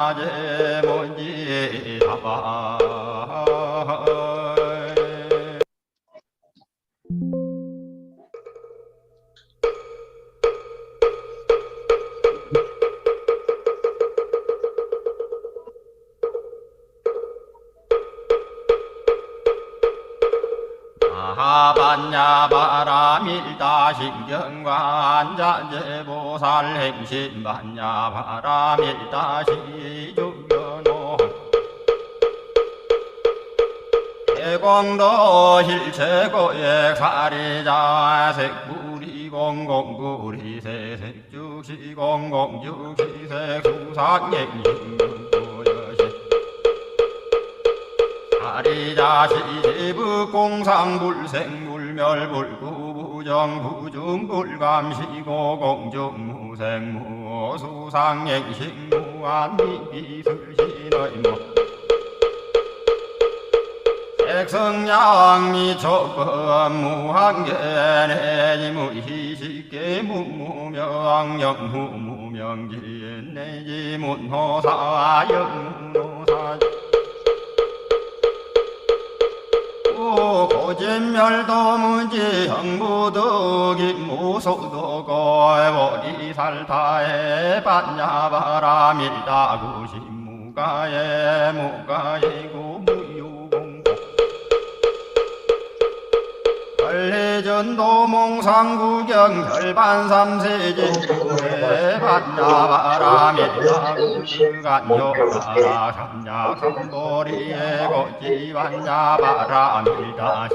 제문지 사바 반야바라밀다 신경관자제보살 행신반야바라밀다 시주견호 대공도 실체고액 사리자 색구리 공공구리 세색죽시 공공죽시 색수상행신 사리자 시지부 공상불생물멸불구부정부중불감시고 공중무생무수상행식무한미비술신의무 색성양미초법무학계내지무희식계무무명기내지문호사영무노사 고진멸도 문지 형무도 김무소도 고해보리살타에 반야바라밀다구신무가에 무가이고 무유공고 전리전도 몽상구경 혈반삼세제구에 반야바라밀다구간요가라 삼약삼보리에 고지 반야바라밀다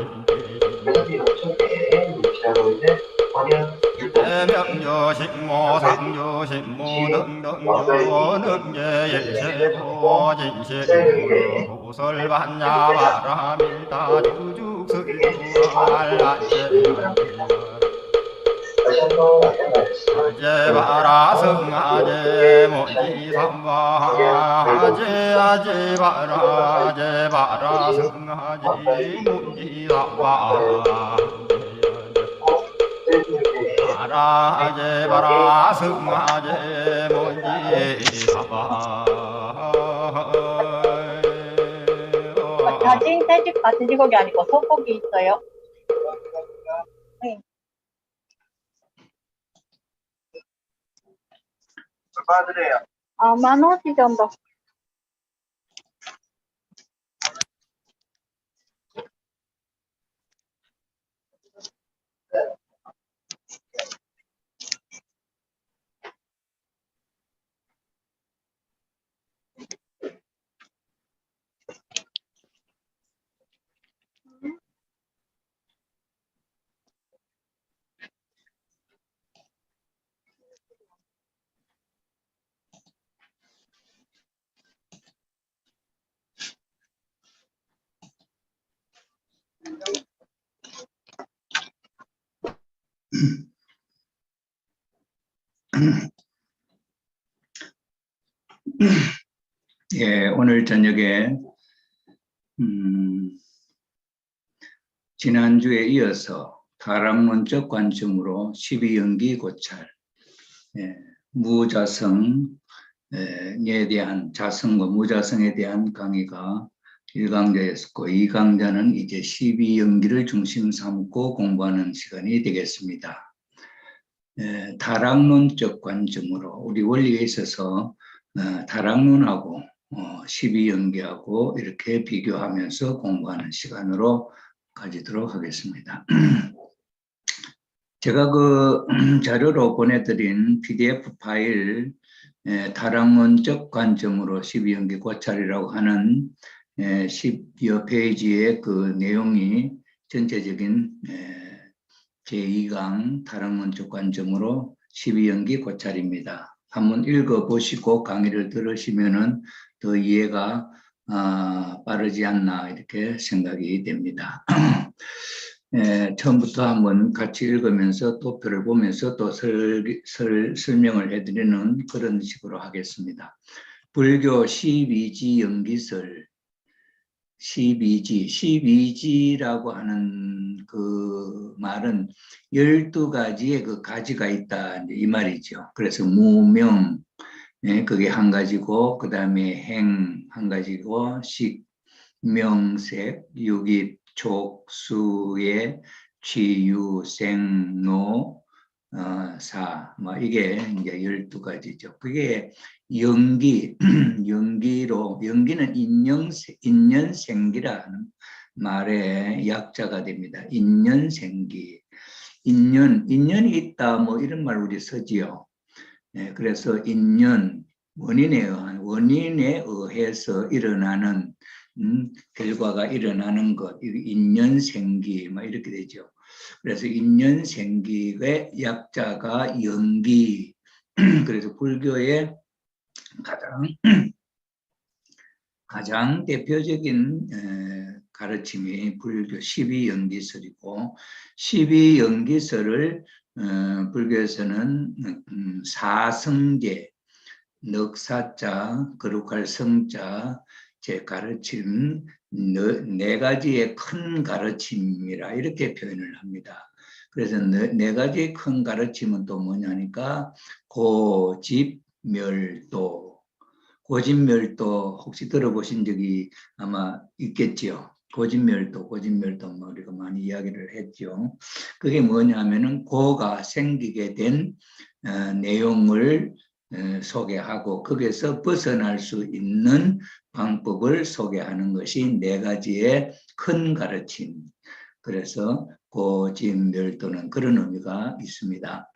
대명조식모상조식모등등조능예일세고 진실무로구설반야바라밀다 아제바라 승아제 모지삼바 아제바라 아제바라 승아제 모지삼바 아제바라 승아제 모지삼바 사진 새집 같은 지곡이 아니고 소곡이 있어요. 네. 얼마 드려요? 10,000원씩 정도. 예, 오늘 저녁에 지난주에 이어서 다락론적 관점으로 12연기 고찰, 무자성에 대한 자성과 무자성에 대한 강의가 1강좌였었고 2강좌는 이제 12연기를 중심 삼고 공부하는 시간이 되겠습니다. 다락론적 관점으로 우리 원리에 있어서 다락론하고 12연기하고 이렇게 비교하면서 공부하는 시간으로 가지도록 하겠습니다. 제가 그 자료로 보내드린 PDF 파일 다락론적 관점으로 12연기 고찰이라고 하는 10여 페이지의 그 내용이 전체적인 제2강 다락론적 관점으로 12연기 고찰입니다. 한번 읽어보시고 강의를 들으시면은 더 이해가 빠르지 않나 이렇게 생각이 됩니다. 처음부터 한번 같이 읽으면서 또 표를 보면서 또 설명을 해드리는 그런 식으로 하겠습니다. 불교 12지 연기설 12지라고 하는 그 말은 12가지의 그 가지가 있다 이 말이죠. 그래서 무명, 예, 그게 한 가지고, 그 다음에 행 한 가지고, 식, 명색, 유깁, 족, 수예, 취유, 생, 노, 사, 뭐 이게 이제 12가지죠. 그게 연기, 연기는 인연생기라는 말의 약자가 됩니다. 인연생기. 인연이 있다, 뭐 이런 말 우리 쓰지요. 네, 그래서 원인에 의해서 일어나는 결과가 일어나는 것, 인연생기, 뭐 이렇게 되죠. 그래서 인연생기의 약자가 연기. 그래서 불교의 가장 대표적인 가르침이 불교 12연기설이고, 12연기설을 불교에서는 사성제, 넉사자, 거룩할 성자, 제 가르침 네 가지의 큰 가르침이라 이렇게 표현을 합니다. 그래서 네 가지의 큰 가르침은 또 뭐냐니까 고집멸도. 고집멸도 혹시 들어보신 적이 아마 있겠지요. 고집멸도 뭐 우리가 많이 이야기를 했죠. 그게 뭐냐면은 고가 생기게 된 내용을 소개하고 거기에서 벗어날 수 있는 방법을 소개하는 것이 네 가지의 큰 가르침. 그래서 고집멸도는 그런 의미가 있습니다.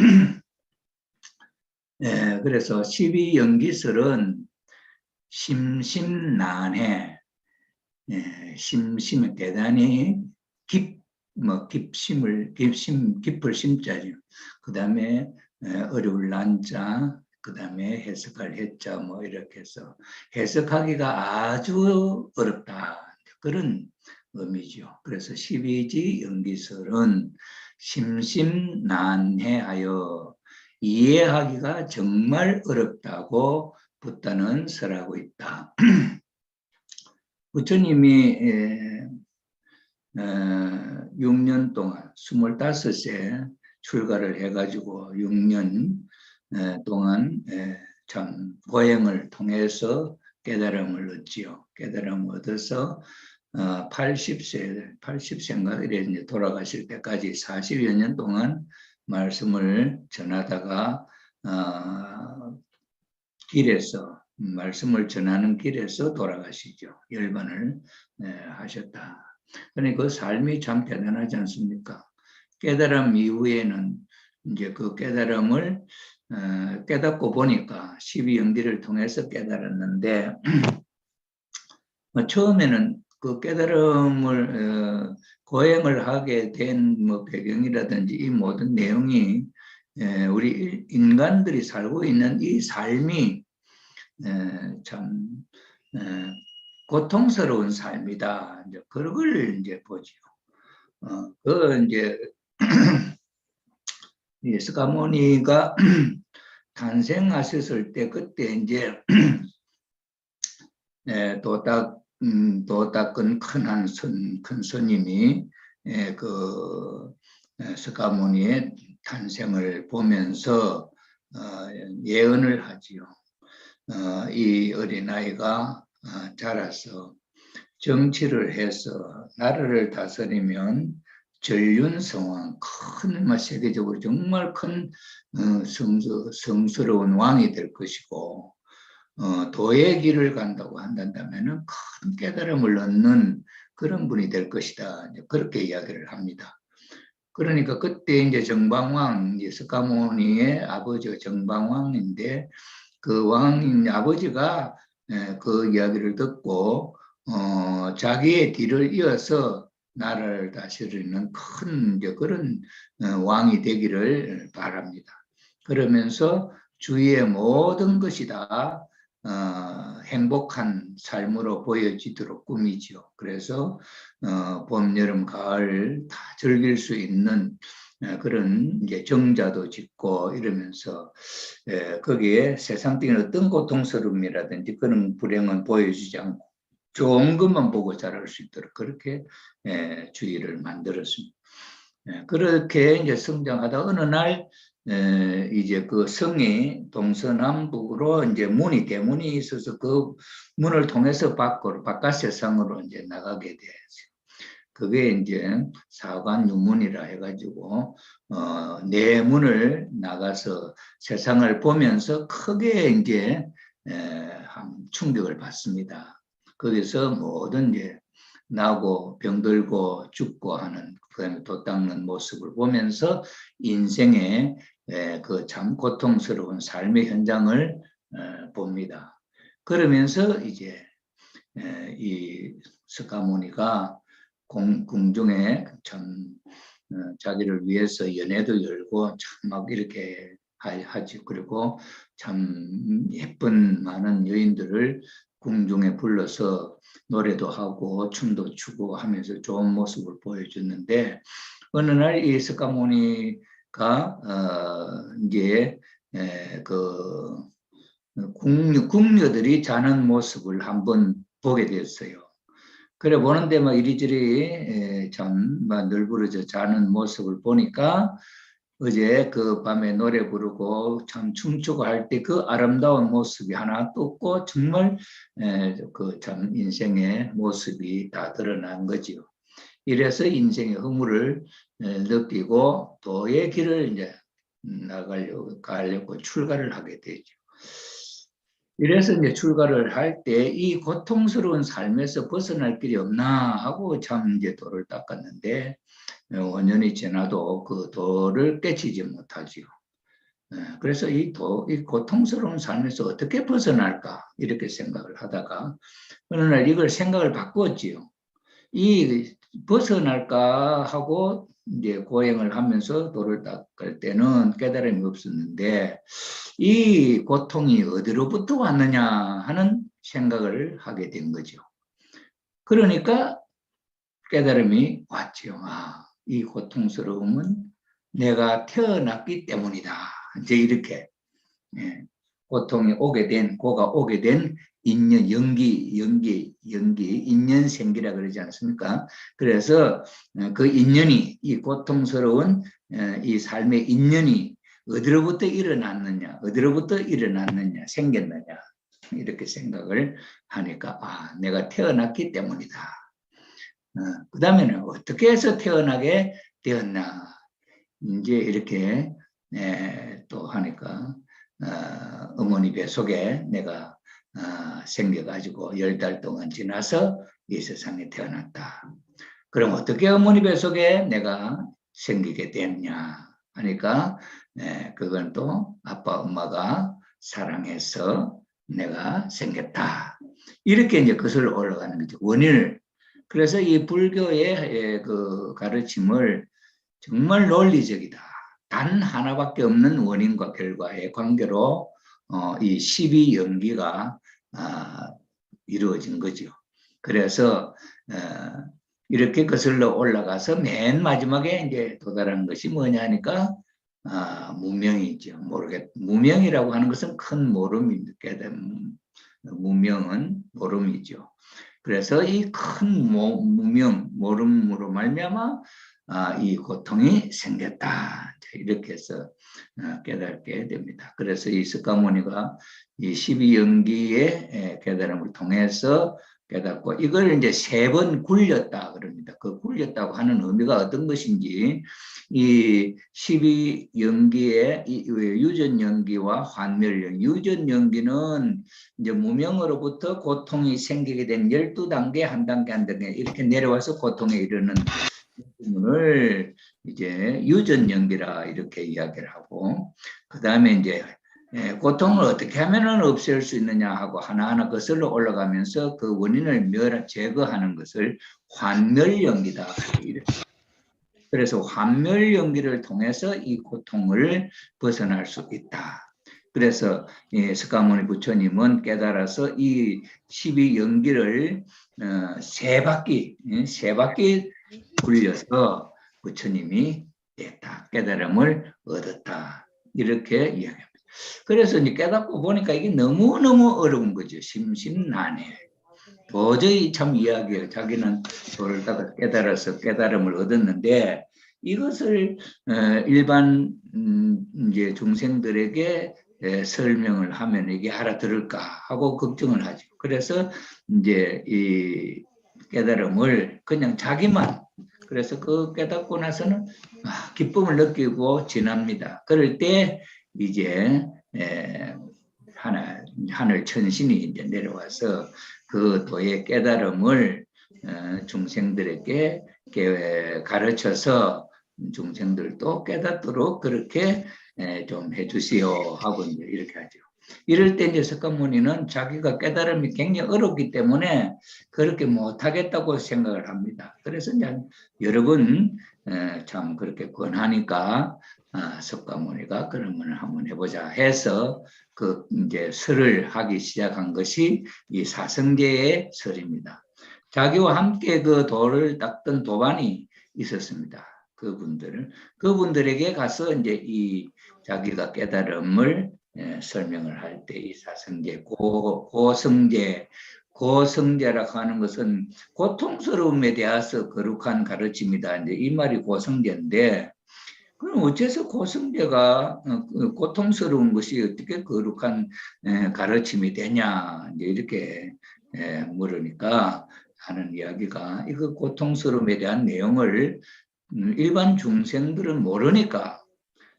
네, 그래서 12연기설은 심심난해, 심심은 대단히 깊을 심자죠. 그 다음에 어려울 난자, 그 다음에 해석할 해자, 뭐 이렇게 해서 해석하기가 아주 어렵다. 그런 의미죠. 그래서 12지 연기설은 심심난해하여 이해하기가 정말 어렵다고 부따는 설하고 있다. 부처님이 6년 동안 25세 출가를 해가지고 6년 동안 참 고행을 통해서 깨달음을 얻지요. 깨달음을 얻어서 80세인가 이래 돌아가실 때까지 40여 년 동안 말씀을 전하다가 길에서 말씀을 전하는 길에서 돌아가시죠. 열반을 하셨다. 그러니까 그 삶이 참 대단하지 않습니까? 깨달음 이후에는 이제 그 깨달음을 깨닫고 보니까 12연기를 통해서 깨달았는데 처음에는 그 깨달음을 고행을 하게 된 뭐 배경이라든지 이 모든 내용이 우리 인간들이 살고 있는 이 삶이 참 고통스러운 삶이다. 이제 그런 걸 이제 보죠. 그 이제 스가모니가 탄생하셨을 때 그때 이제 도닦은 큰 스님이 그 스가모니의 탄생을 보면서 예언을 하지요. 이 어린아이가 자라서 정치를 해서 나라를 다스리면 전륜성왕, 큰 세계적으로 정말 큰 성스러운 왕이 될 것이고 도의 길을 간다고 한다면 큰 깨달음을 얻는 그런 분이 될 것이다. 그렇게 이야기를 합니다. 그러니까 그때 이제 정방왕, 스가모니의 아버지가 정방왕인데 그 왕인 아버지가 그 이야기를 듣고 자기의 뒤를 이어서 나라를 다스리는 큰 이제 그런 왕이 되기를 바랍니다. 그러면서 주위의 모든 것이 다 행복한 삶으로 보여지도록 꾸미죠. 그래서 봄, 여름, 가을 다 즐길 수 있는 그런 이제 정자도 짓고 이러면서 거기에 세상적인 어떤 고통스러움이라든지 그런 불행은 보여주지 않고 좋은 것만 보고 자랄 수 있도록 그렇게 주의를 만들었습니다. 그렇게 이제 성장하다 어느 날 이제 그 성이 동서남북으로 이제 대문이 있어서 그 문을 통해서 바깥 세상으로 이제 나가게 되었어요. 그게 이제 사관유문이라 해가지고 네 문을 나가서 세상을 보면서 크게 이제 충격을 받습니다. 거기서 모든 이제 나고 병들고 죽고 하는 그다음에 도 닦는 모습을 보면서 인생의 그 참 고통스러운 삶의 현장을 봅니다. 그러면서 이제 이 스가모니가 궁중에 참 자기를 위해서 연회도 열고 참 막 이렇게 하지. 그리고 참 예쁜 많은 여인들을 궁중에 불러서 노래도 하고 춤도 추고 하면서 좋은 모습을 보여줬는데 어느 날 이 스가모니가 이제 그 궁녀들이 자는 모습을 한번 보게 됐어요. 그래 보는데 막 이리저리 참 널브러져 자는 모습을 보니까 어제 그 밤에 노래 부르고 참 춤추고 할 때 그 아름다운 모습이 하나 떴고 정말 그 참 인생의 모습이 다 드러난 거지요. 이래서 인생의 허물을 느끼고 도의 길을 이제 가려고 출가를 하게 되죠. 이래서 이제 출가를 할 때 이 고통스러운 삶에서 벗어날 길이 없나 하고 참 이제 도를 닦았는데 5년이 지나도 그 도를 깨치지 못하지요. 그래서 이 고통스러운 삶에서 어떻게 벗어날까 이렇게 생각을 하다가 어느 날 이걸 생각을 바꾸었지요. 이 벗어날까 하고 이제 고행을 하면서 도를 닦을 때는 깨달음이 없었는데 이 고통이 어디로부터 왔느냐 하는 생각을 하게 된 거죠. 그러니까 깨달음이 왔죠. 이 고통스러움은 내가 태어났기 때문이다. 이제 이렇게 고통이 고가 오게 된 인연, 연기, 인연생기라 그러지 않습니까? 그래서 그 인연이, 이 고통스러운 이 삶의 인연이 어디로부터 일어났느냐, 생겼느냐, 이렇게 생각을 하니까, 내가 태어났기 때문이다. 그 다음에는 어떻게 해서 태어나게 되었나, 이제 이렇게 또 하니까, 어머니 뱃속에 내가 생겨가지고 10달 동안 지나서 이 세상에 태어났다. 그럼 어떻게 어머니 뱃속에 내가 생기게 됐냐 하니까 그건 또 아빠 엄마가 사랑해서 내가 생겼다. 이렇게 이제 거슬러 올라가는 거죠. 원인을. 그래서 이 불교의 그 가르침을 정말 논리적이다. 단 하나밖에 없는 원인과 결과의 관계로 이 12연기가 이루어진 거죠. 그래서 이렇게 거슬러 올라가서 맨 마지막에 이제 도달한 것이 뭐냐 하니까 무명이죠. 무명이라고 하는 것은 큰 모름입니다. 무명은 모름이죠. 그래서 이 큰 모름으로 말미암아 이 고통이 생겼다. 이렇게 해서 깨닫게 됩니다. 그래서 이 스가모니가 이 12연기의 깨달음을 통해서 깨닫고 이걸 이제 3번 굴렸다 그럽니다. 그 굴렸다고 하는 의미가 어떤 것인지 이 12연기의 유전연기와 환멸연기, 유전연기는 이제 무명으로부터 고통이 생기게 된 12단계 한 단계 이렇게 내려와서 고통에 이르는 부분을 이제 유전연기라 이렇게 이야기를 하고 그 다음에 이제 고통을 어떻게 하면 없앨 수 있느냐 하고 하나하나 거슬러 올라가면서 그 원인을 제거하는 것을 환멸연기다. 그래서 환멸연기를 통해서 이 고통을 벗어날 수 있다. 그래서 스가모니 부처님은 깨달아서 이 12연기를 세 바퀴 굴려서 부처님이 됐다. 깨달음을 얻었다. 이렇게 이야기합니다. 그래서 이제 깨닫고 보니까 이게 너무너무 어려운 거죠. 심심난해. 도저히 참 이야기해요. 자기는 도를 깨달아서 깨달음을 얻었는데 이것을 일반 이제 중생들에게 설명을 하면 이게 알아들을까 하고 걱정을 하죠. 그래서 이제 이 깨달음을 그냥 자기만, 그래서 그 깨닫고 나서는 기쁨을 느끼고 지납니다. 그럴 때 이제 하늘 천신이 이제 내려와서 그 도의 깨달음을 중생들에게 가르쳐서 중생들도 깨닫도록 그렇게 좀 해주시오 하고 이제 이렇게 하죠. 이럴 때 이제 석가모니는 자기가 깨달음이 굉장히 어렵기 때문에 그렇게 못하겠다고 생각을 합니다. 그래서 이제 여러 번 참 그렇게 권하니까 석가모니가 그러면 한번 해보자 해서 그 이제 설을 하기 시작한 것이 이 사성제의 설입니다. 자기와 함께 그 도를 닦던 도반이 있었습니다. 그분들에게 가서 이제 이 자기가 깨달음을 설명을 할 때 이 사성제, 고성제라고 하는 것은 고통스러움에 대해서 거룩한 가르침이다. 이제 이 말이 고성제인데, 그럼 어째서 고성제가 고통스러운 것이 어떻게 거룩한 가르침이 되냐, 이제 이렇게 물으니까 하는 이야기가, 이거 고통스러움에 대한 내용을 일반 중생들은 모르니까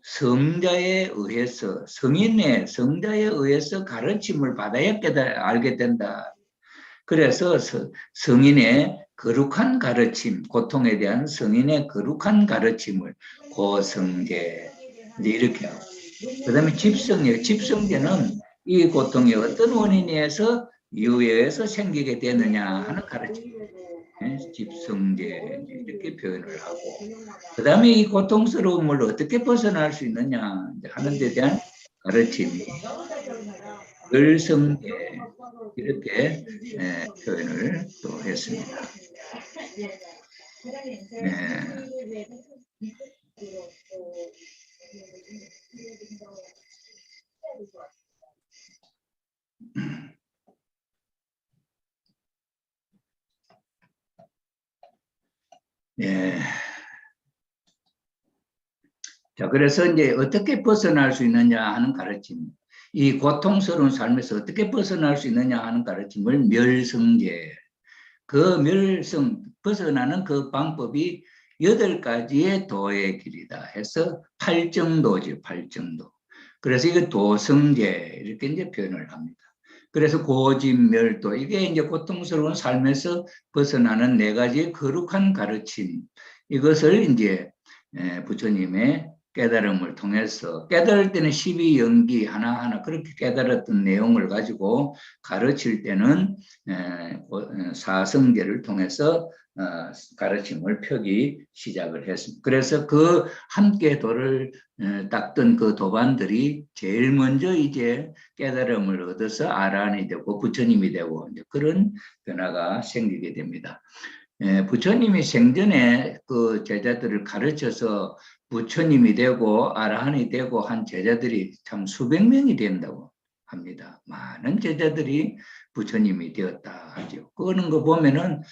성자에 의해서, 성인의 성자에 의해서 가르침을 받아야 알게 된다. 그래서 성인의 거룩한 가르침, 고통에 대한 성인의 거룩한 가르침을 고성제 이렇게 하고, 그 다음에 집성제는 이 고통이 어떤 원인에서 이유에서 생기게 되느냐 하는 가르침, 집성제 이렇게 표현을 하고, 그 다음에 이 고통스러움을 어떻게 벗어날 수 있느냐 하는 데 대한 가르침이 열성제 이렇게 표현을 또 했습니다. 자, 그래서 이제 어떻게 벗어날 수 있느냐 하는 가르침, 이 고통스러운 삶에서 어떻게 벗어날 수 있느냐 하는 가르침을 멸성제, 그 벗어나는 그 방법이 8가지의 도의 길이다 해서 팔정도죠, 팔정도. 그래서 이거 도성제 이렇게 이제 표현을 합니다. 그래서 고진멸도, 이게 이제 고통스러운 삶에서 벗어나는 4가지의 거룩한 가르침, 이것을 이제 부처님의 깨달음을 통해서, 깨달을 때는 12연기 하나하나 그렇게 깨달았던 내용을 가지고 가르칠 때는 사성제를 통해서 가르침을 펴기 시작을 했습니다. 그래서 그 함께 도를 닦던 그 도반들이 제일 먼저 이제 깨달음을 얻어서 아라한이 되고 부처님이 되고 이제 그런 변화가 생기게 됩니다. 부처님이 생전에 그 제자들을 가르쳐서 부처님이 되고 아라한이 되고 한 제자들이 참 수백 명이 된다고 합니다. 많은 제자들이 부처님이 되었다 하죠. 그런 거 보면은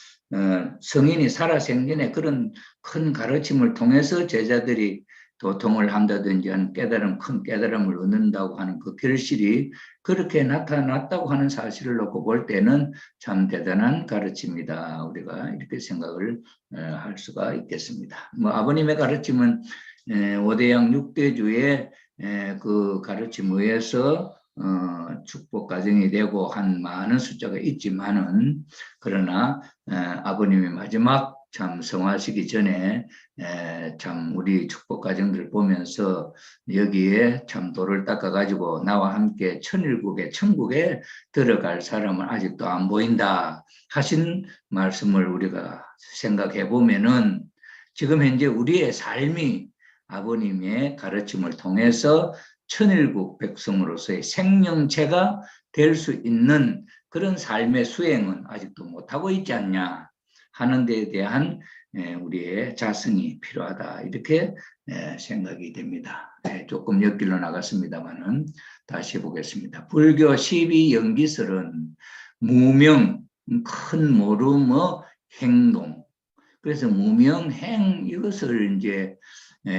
성인이 살아생전에 그런 큰 가르침을 통해서 제자들이 도통을 한다든지 하는 큰 깨달음을 얻는다고 하는 그 결실이 그렇게 나타났다고 하는 사실을 놓고 볼 때는 참 대단한 가르침이다. 우리가 이렇게 생각을 할 수가 있겠습니다. 뭐 아버님의 가르침은 5대양 6대주의 그 가르침에 의해서 축복 가정이 되고 한 많은 숫자가 있지만은, 그러나 아버님의 마지막 참 성화하시기 전에 참 우리 축복 가정들 보면서 여기에 참 도를 닦아가지고 나와 함께 천국에 들어갈 사람은 아직도 안 보인다 하신 말씀을 우리가 생각해 보면은, 지금 현재 우리의 삶이 아버님의 가르침을 통해서 천일국 백성으로서의 생명체가 될 수 있는 그런 삶의 수행은 아직도 못하고 있지 않냐 하는 데에 대한 우리의 자성이 필요하다, 이렇게 생각이 됩니다. 조금 옆길로 나갔습니다만은 다시 보겠습니다. 불교 12연기설은 무명, 큰 모름의 행동, 그래서 무명행 이것을 이제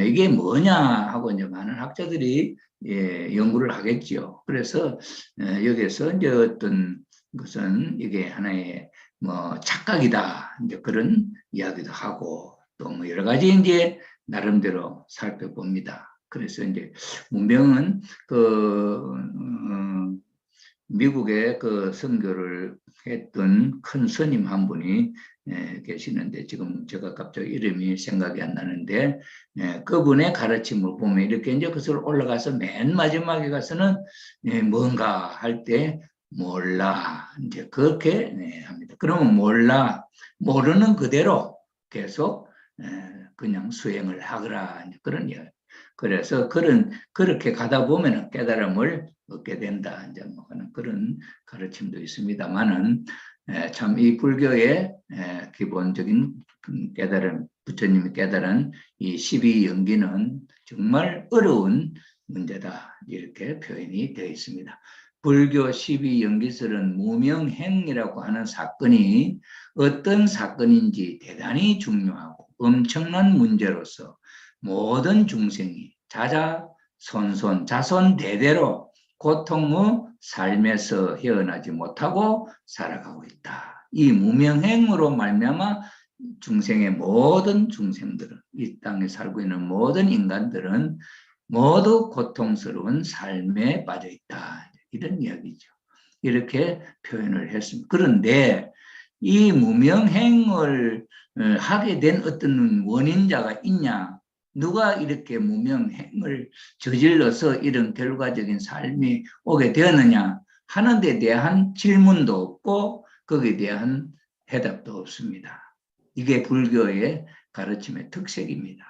이게 뭐냐 하고 이제 많은 학자들이 연구를 하겠죠. 그래서 여기에서 이제 어떤 것은 이게 하나의 뭐 착각이다 이제 그런 이야기도 하고 또 뭐 여러 가지 이제 나름대로 살펴봅니다. 그래서 이제 문명은 미국에 그 선교를 했던 큰 스님 한 분이 계시는데 지금 제가 갑자기 이름이 생각이 안 나는데 그분의 가르침을 보면 이렇게 이제 그것을 올라가서 맨 마지막에 가서는 뭔가 할 때 몰라 이제 그렇게 합니다. 그러면 몰라 모르는 그대로 계속 그냥 수행을 하거라 그런 이야기. 그래서 그렇게 가다 보면 깨달음을 얻게 된다. 이제 뭐 그런 가르침도 있습니다만은 참 이 불교의 기본적인 깨달음, 부처님이 깨달은 이 12연기는 정말 어려운 문제다. 이렇게 표현이 되어 있습니다. 불교 12연기설은 무명행이라고 하는 사건이 어떤 사건인지 대단히 중요하고 엄청난 문제로서 모든 중생이 자손 자손 대대로 고통의 삶에서 헤어나지 못하고 살아가고 있다. 이 무명행으로 말미암아 중생의 모든 중생들은 이 땅에 살고 있는 모든 인간들은 모두 고통스러운 삶에 빠져 있다. 이런 이야기죠. 이렇게 표현을 했습니다. 그런데 이 무명행을 하게 된 어떤 원인자가 있냐? 누가 이렇게 무명행을 저질러서 이런 결과적인 삶이 오게 되었느냐 하는 데 대한 질문도 없고 거기에 대한 해답도 없습니다. 이게 불교의 가르침의 특색입니다.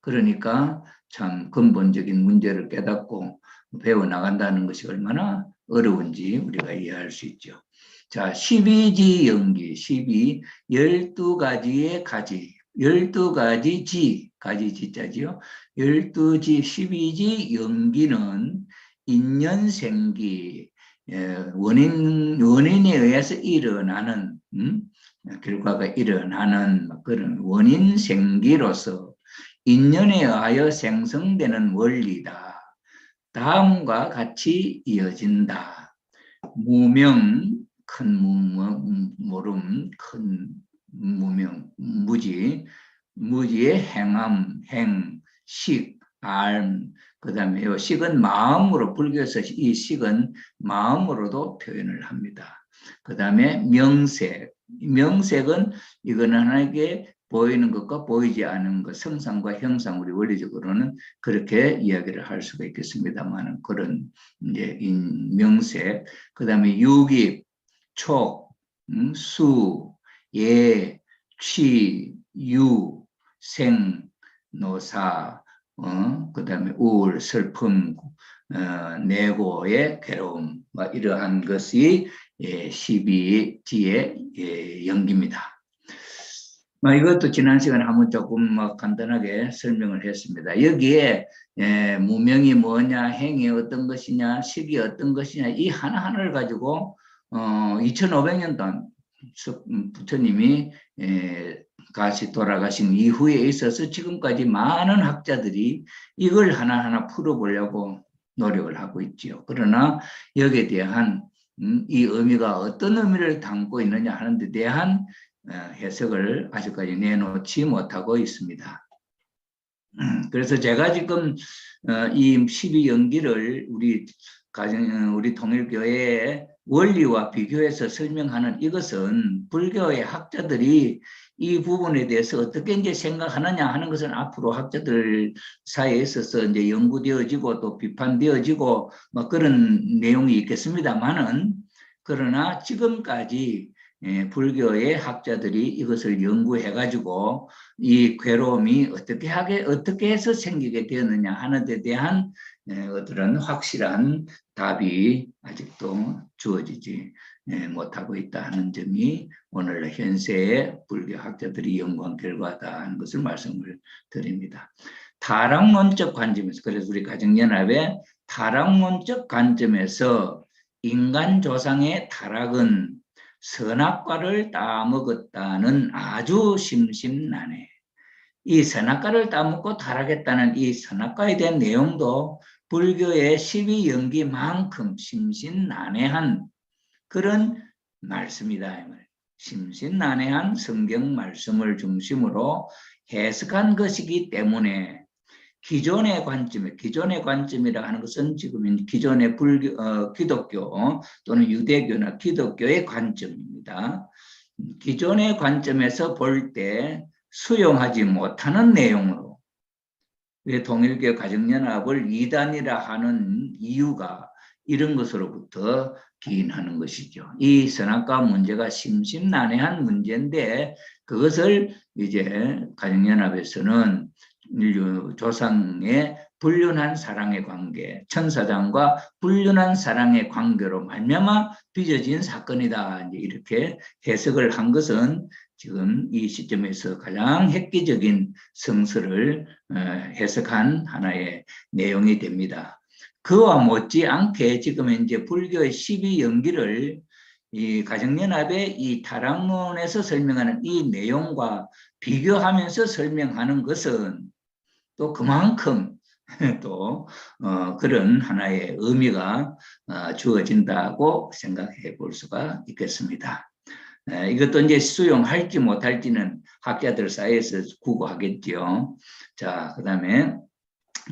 그러니까 참 근본적인 문제를 깨닫고 배워나간다는 것이 얼마나 어려운지 우리가 이해할 수 있죠. 자, 12지 연기, 12가지의 가지, 12가지 지, 가지 지자지요. 12지, 12지 연기는 인연생기, 원인에 의해서 일어나는, 결과가 일어나는 그런 원인생기로서 인연에 의하여 생성되는 원리다. 다음과 같이 이어진다. 무명, 큰 모름, 큰 무명, 무지의 행함, 식, 알, 그 다음에 이 식은 마음으로, 불교에서 이 식은 마음으로도 표현을 합니다. 그 다음에 명색, 명색은 이거는 하나님께 보이는 것과 보이지 않은 것, 성상과 형상, 우리 원리적으로는 그렇게 이야기를 할 수가 있겠습니다만 그런 이제 명색, 그 다음에 유기, 촉, 수, 예, 취, 유, 생, 노사, 그 다음에 우울, 슬픔, 내고의 괴로움, 이러한 것이 12지의 연기입니다. 이것도 지난 시간에 한번 조금 간단하게 설명을 했습니다. 여기에 무명이 뭐냐, 행이 어떤 것이냐, 식이 어떤 것이냐, 이 하나하나를 가지고 2500년 부처님이 다시 돌아가신 이후에 있어서 지금까지 많은 학자들이 이걸 하나하나 풀어보려고 노력을 하고 있지요. 그러나 여기에 대한 이 의미가 어떤 의미를 담고 있느냐 하는 데 대한 해석을 아직까지 내놓지 못하고 있습니다. 그래서 제가 지금 이 12연기를 우리 통일교회의 원리와 비교해서 설명하는 이것은 불교의 학자들이 이 부분에 대해서 어떻게 이제 생각하느냐 하는 것은 앞으로 학자들 사이에 있어서 이제 연구되어지고 또 비판되어지고 그런 내용이 있겠습니다만은 그러나 지금까지 불교의 학자들이 이것을 연구해가지고 이 괴로움이 어떻게 해서 생기게 되었느냐 하는 데 대한 어떤 확실한 답이 아직도 주어지지 못하고 있다 하는 점이 오늘 현세의 불교 학자들이 연구한 결과다 하는 것을 말씀을 드립니다. 타락론적 관점에서, 그래서 우리 가정연합의 타락론적 관점에서 인간 조상의 타락은 선악과를 따먹었다는 아주 심심나네. 이 선악과를 따먹고 타락했다는 이 선악과에 대한 내용도 불교의 12연기만큼 심신난해한 그런 말씀이다. 심신난해한 성경 말씀을 중심으로 해석한 것이기 때문에 기존의 관점이라 하는 것은 지금 기존의 기독교 또는 유대교나 기독교의 관점입니다. 기존의 관점에서 볼 때 수용하지 못하는 내용으로 왜 통일교 가정연합을 이단이라 하는 이유가 이런 것으로부터 기인하는 것이죠. 이 선악과 문제가 심심난해한 문제인데 그것을 이제 가정연합에서는 인류 조상의 불륜한 사랑의 관계, 천사장과 불륜한 사랑의 관계로 말미암아 빚어진 사건이다. 이제 이렇게 해석을 한 것은 지금 이 시점에서 가장 획기적인 성서를 해석한 하나의 내용이 됩니다. 그와 못지않게 지금 이제 불교의 12연기를 이 가정연합의 이 타락론에서 설명하는 이 내용과 비교하면서 설명하는 것은 또 그만큼 또 그런 하나의 의미가 주어진다고 생각해 볼 수가 있겠습니다. 이것도 이제 수용할지 못할지는 학자들 사이에서 구구하겠죠. 자, 그 다음에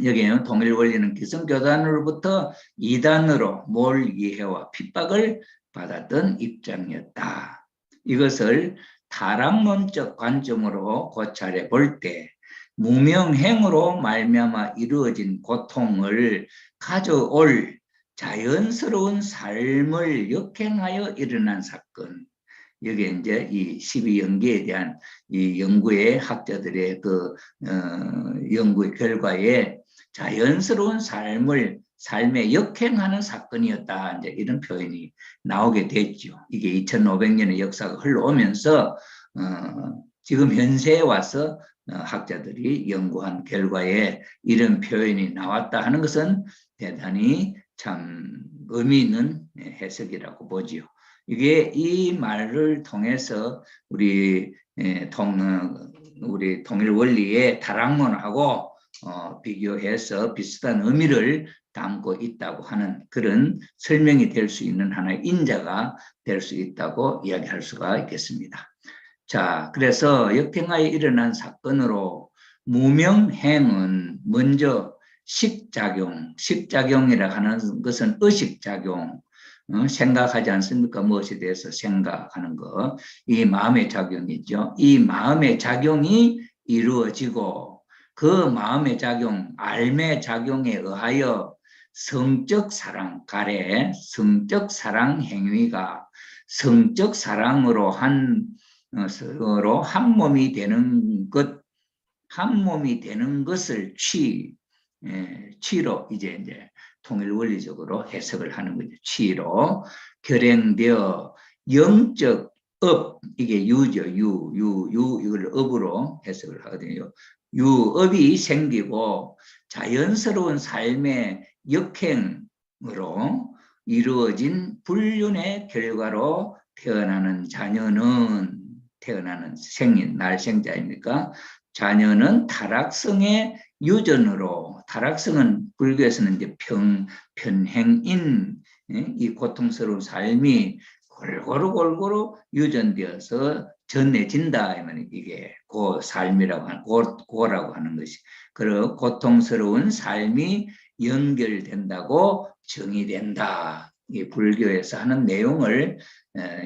여기에는 통일원리는 기성교단으로부터 이단으로 몰이해와 핍박을 받았던 입장이었다. 이것을 타락론적 관점으로 고찰해 볼 때 무명행으로 말미암아 이루어진 고통을 가져올 자연스러운 삶을 역행하여 일어난 사건. 여기에 이제 이 12연기에 대한 이 연구의 학자들의 그 연구의 결과에 자연스러운 삶에 역행하는 사건이었다. 이제 이런 표현이 나오게 됐죠. 이게 2500년의 역사가 흘러오면서 지금 현세에 와서 학자들이 연구한 결과에 이런 표현이 나왔다 하는 것은 대단히 참 의미 있는 해석이라고 보지요. 이게 이 말을 통해서 우리 통일원리의 타락론하고 비교해서 비슷한 의미를 담고 있다고 하는 그런 설명이 될 수 있는 하나의 인자가 될 수 있다고 이야기할 수가 있겠습니다. 자, 그래서 역행하에 일어난 사건으로 무명행은 먼저 식작용이라 하는 것은 의식작용, 생각하지 않습니까? 무엇에 대해서 생각하는 것, 이 마음의 작용이죠. 이 마음의 작용이 이루어지고 그 마음의 작용, 알매 작용에 의하여 성적 사랑, 성적 사랑 행위가 성적 사랑으로 서로 한 몸이 되는 것을 취로 이제 통일 원리적으로 해석을 하는 거죠. 취로 결행되어 영적 업, 이게 유죠. 이걸 업으로 해석을 하거든요. 유업이 생기고 자연스러운 삶의 역행으로 이루어진 불륜의 결과로 태어나는 자녀는 날생자입니까? 자녀는 타락성의 유전으로, 타락성은 불교에서는 이제 편행인, 이 고통스러운 삶이 골고루 유전되어서 전해진다. 이게 그 삶이라고 하는, 고라고 하는 것이. 그리고 고통스러운 삶이 연결된다고 정의된다. 이 불교에서 하는 내용을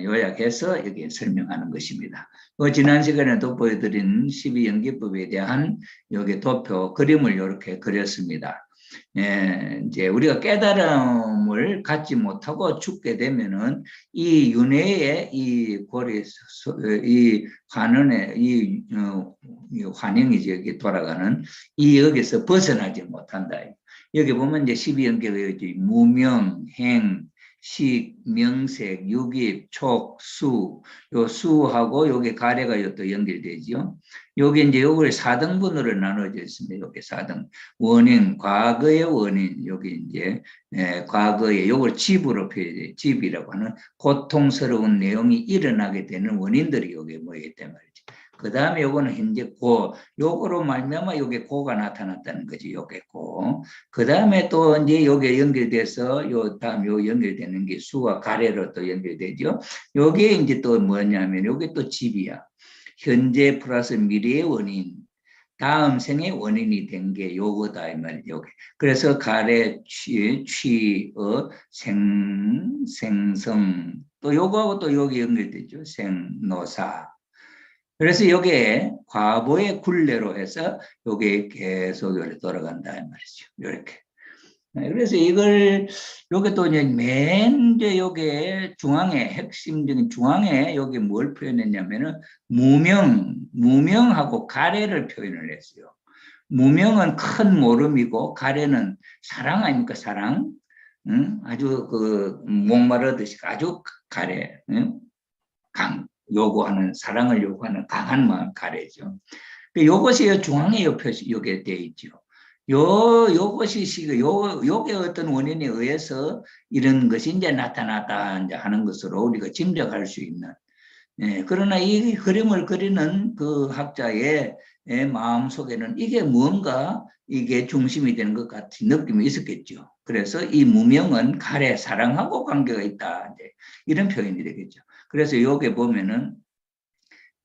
요약해서 여기 설명하는 것입니다. 지난 시간에도 보여드린 12연기법에 대한 여기 도표 그림을 이렇게 그렸습니다. 이제 우리가 깨달음을 갖지 못하고 죽게 되면은 이 윤회의 이 환원의 이 환영이지 여기 돌아가는 이 여기서 벗어나지 못한다. 여기 보면 이제 12연계가 무명, 행, 식, 명색, 육입, 촉, 수. 요 수하고 요게 가래가 또 연결되죠. 요게 이제 요걸 4등분으로 나눠져 있습니다. 요게 4등. 원인, 과거의 원인. 요게 이제 과거에 요걸 집으로 표현해요. 집이라고 하는 고통스러운 내용이 일어나게 되는 원인들이 요게 뭐였단 말이죠. 그 다음에 요거는 현재 요거로 말미암아 요게 고가 나타났다는 거지, 요게 고. 그 다음에 또 이제 요게 연결돼서 요 다음 요 연결되는 게 수와 가래로 또 연결되죠. 요게 이제 또 뭐냐면 요게 또 집이야. 현재 플러스 미래의 원인. 다음 생의 원인이 된 게 요거다, 이 말이죠. 요게. 그래서 가래, 생성. 또 요거하고 또 요게 연결되죠. 생노사. 그래서 이게 과거의 굴레로 해서 이게 계속 이렇게 돌아간다 이 말이죠. 이렇게. 그래서 요게 또 이제 이제 요게 중앙에 핵심적인 중앙에 여기 뭘 표현했냐면은 무명하고 가래를 표현을 했어요. 무명은 큰 모름이고 가래는 사랑 아닙니까, 사랑? 응? 아주 목마르듯이 아주 가래, 응? 요구하는, 사랑을 요구하는 강한 마음 가래죠. 요것이 중앙에 요게 되어 있죠. 요게 어떤 원인에 의해서 이런 것이 이제 나타났다 이제 하는 것으로 우리가 짐작할 수 있는. 그러나 이 그림을 그리는 그 학자의 마음 속에는 이게 뭔가 이게 중심이 되는 것 같은 느낌이 있었겠죠. 그래서 이 무명은 가래, 사랑하고 관계가 있다. 이제 이런 표현이 되겠죠. 그래서 여기 보면은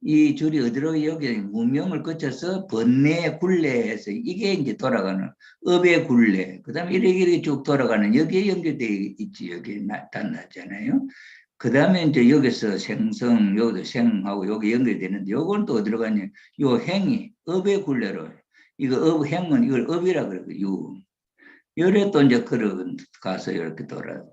이 줄이 어디로 여기 무명을 거쳐서 번뇌 굴레에서 이게 이제 돌아가는 업의 굴레, 그 다음에 이렇게 쭉 돌아가는 여기에 연결되어 있지, 여기 나타났잖아요. 그 다음에 이제 여기서 생성, 여기도 생하고 여기 연결되는데 요건 또 어디로 가냐, 요 행이 업의 굴레로, 이거 행은 이걸 업이라 그러고 요래 또 이제 걸어가서 이렇게 돌아요.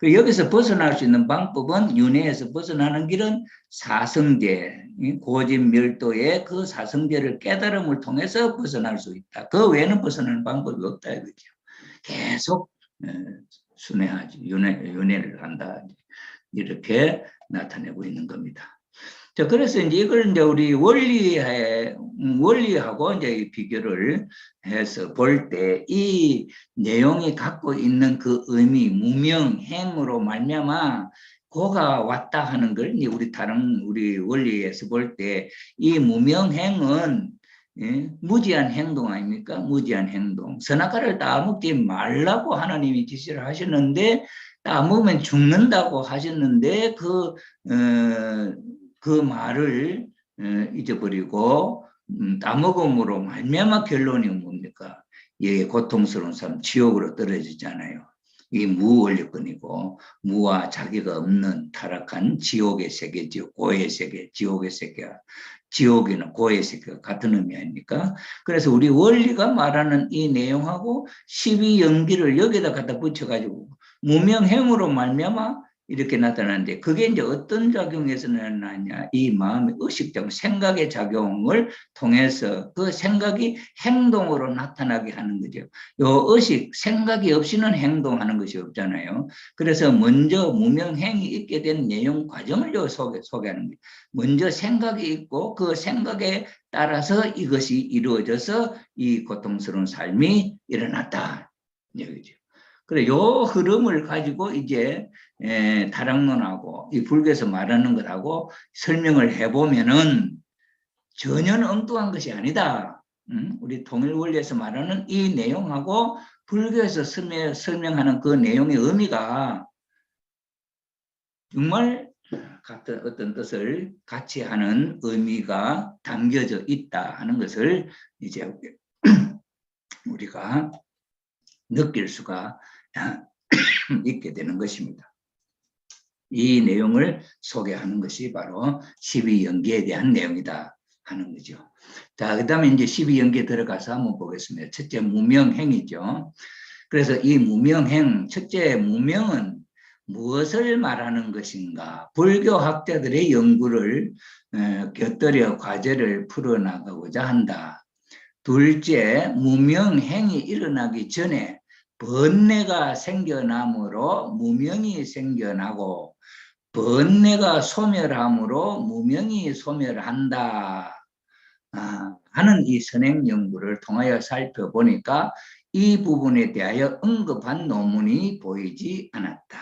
여기서 벗어날 수 있는 방법은 윤회에서 벗어나는 길은 사성제, 고진멸도의 그 사성제를 깨달음을 통해서 벗어날 수 있다. 그 외에는 벗어나는 방법이 없다 이거죠. 계속 순회하지, 윤회를 한다. 이렇게 나타내고 있는 겁니다. 자, 그래서 이제 이걸 이제 우리 원리하고 이제 비교를 해서 볼 때 이 내용이 갖고 있는 그 의미, 무명행으로 말미암아 고가 왔다 하는 걸 이제 우리 원리에서 볼 때 이 무명행은 무지한 행동 아닙니까? 무지한 행동. 선악과를 따먹지 말라고 하나님이 지시를 하셨는데 따먹으면 죽는다고 하셨는데 그 말을 잊어버리고 따먹음으로 말미암아 결론이 뭡니까? 예, 고통스러운 삶, 지옥으로 떨어지잖아요. 이 무원리권이고 무와 자기가 없는 타락한 지옥의 세계죠. 고의 세계, 지옥의 세계가 지옥이나 고의 세계가 같은 의미 아닙니까? 그래서 우리 원리가 말하는 이 내용하고 12연기를 여기다 갖다 붙여가지고 무명행으로 말미암아 이렇게 나타나는데 그게 이제 어떤 작용에서 나타나냐, 이 마음의 의식적 생각의 작용을 통해서 그 생각이 행동으로 나타나게 하는 거죠. 요 의식, 생각이 없이는 행동하는 것이 없잖아요. 그래서 먼저 무명행이 있게 된 내용 과정을 소개하는 거예요. 먼저 생각이 있고 그 생각에 따라서 이것이 이루어져서 이 고통스러운 삶이 일어났다. 여기죠. 그래, 요 흐름을 가지고 이제 다락론하고 이 불교에서 말하는 것하고 설명을 해보면은 전혀 엉뚱한 것이 아니다. 우리 통일원리에서 말하는 이 내용하고 불교에서 설명하는 그 내용의 의미가 정말 같은 어떤 뜻을 같이 하는 의미가 담겨져 있다 하는 것을 이제 우리가 느낄 수가 있게 되는 것입니다. 이 내용을 소개하는 것이 바로 12연계에 대한 내용이다 하는 거죠. 자, 그 다음에 이제 12연계 들어가서 한번 보겠습니다. 첫째, 무명행이죠. 그래서 이 무명행, 첫째 무명은 무엇을 말하는 것인가? 불교학자들의 연구를 곁들여 과제를 풀어나가고자 한다. 둘째, 무명행이 일어나기 전에 번뇌가 생겨나므로 무명이 생겨나고 번뇌가 소멸함으로 무명이 소멸한다 하는 이 선행 연구를 통하여 살펴보니까 이 부분에 대하여 언급한 논문이 보이지 않았다.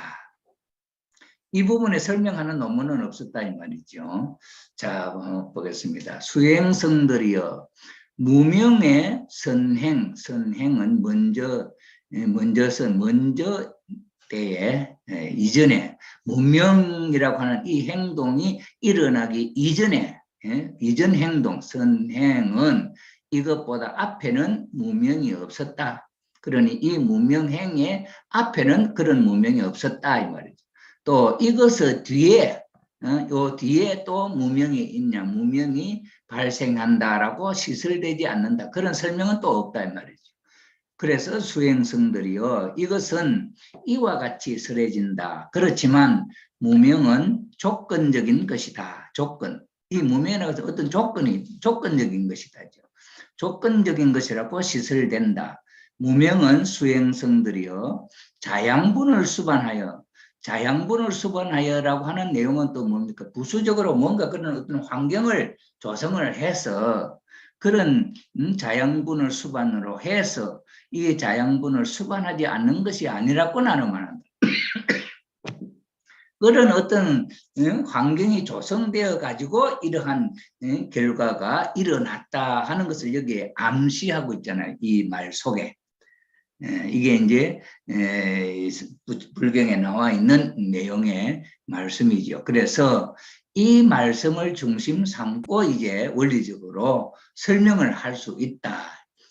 이 부분에 설명하는 논문은 없었다 이 말이죠. 자, 보겠습니다. 수행성들이여 무명의 선행은 먼저 때에 이전에 무명이라고 하는 이 행동이 일어나기 이전에 이전 행동 선행은 이것보다 앞에는 무명이 없었다. 그러니 이 무명행의 앞에는 그런 무명이 없었다 이 말이죠. 또 이것을 뒤에 요 뒤에 또 무명이 있냐 무명이 발생한다라고 시설되지 않는다 그런 설명은 또 없다 이 말이죠. 그래서 수행성들이요 이것은 이와 같이 설해진다. 그렇지만 무명은 조건적인 것이다. 조건. 이 무명은 어떤 조건적인 것이다. 조건적인 것이라고 시설된다. 무명은 수행성들이요 자양분을 수반하여라고 하는 내용은 또 뭡니까? 부수적으로 뭔가 그런 어떤 환경을 조성을 해서 그런 자양분을 수반으로 해서 이 자양분을 수반하지 않는 것이 아니라고 나는 말한다. 그런 어떤 환경이 조성되어 가지고 이러한 결과가 일어났다 하는 것을 여기에 암시하고 있잖아요. 이 말 속에. 이게 이제 불경에 나와 있는 내용의 말씀이죠. 그래서 이 말씀을 중심 삼고 이제 원리적으로 설명을 할 수 있다.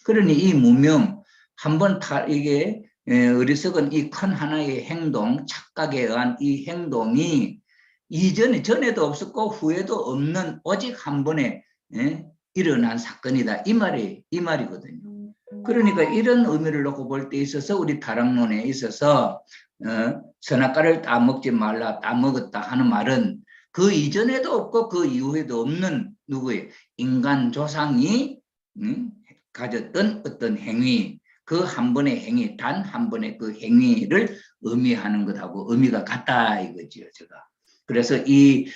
그러니 이 무명 한번 이게 어리석은 이 큰 하나의 행동, 착각에 의한 이 행동이 전에도 없었고 후에도 없는 오직 한 번에 일어난 사건이다. 이 말이거든요. 그러니까 이런 의미를 놓고 볼 때 있어서 우리 다락론에 있어서 선악과를 따먹지 말라 따먹었다 하는 말은 그 이전에도 없고 그 이후에도 없는 누구의 인간 조상이 가졌던 어떤 행위 그 한 번의 행위 단 한 번의 그 행위를 의미하는 것하고 의미가 같다 이거죠 제가. 그래서 이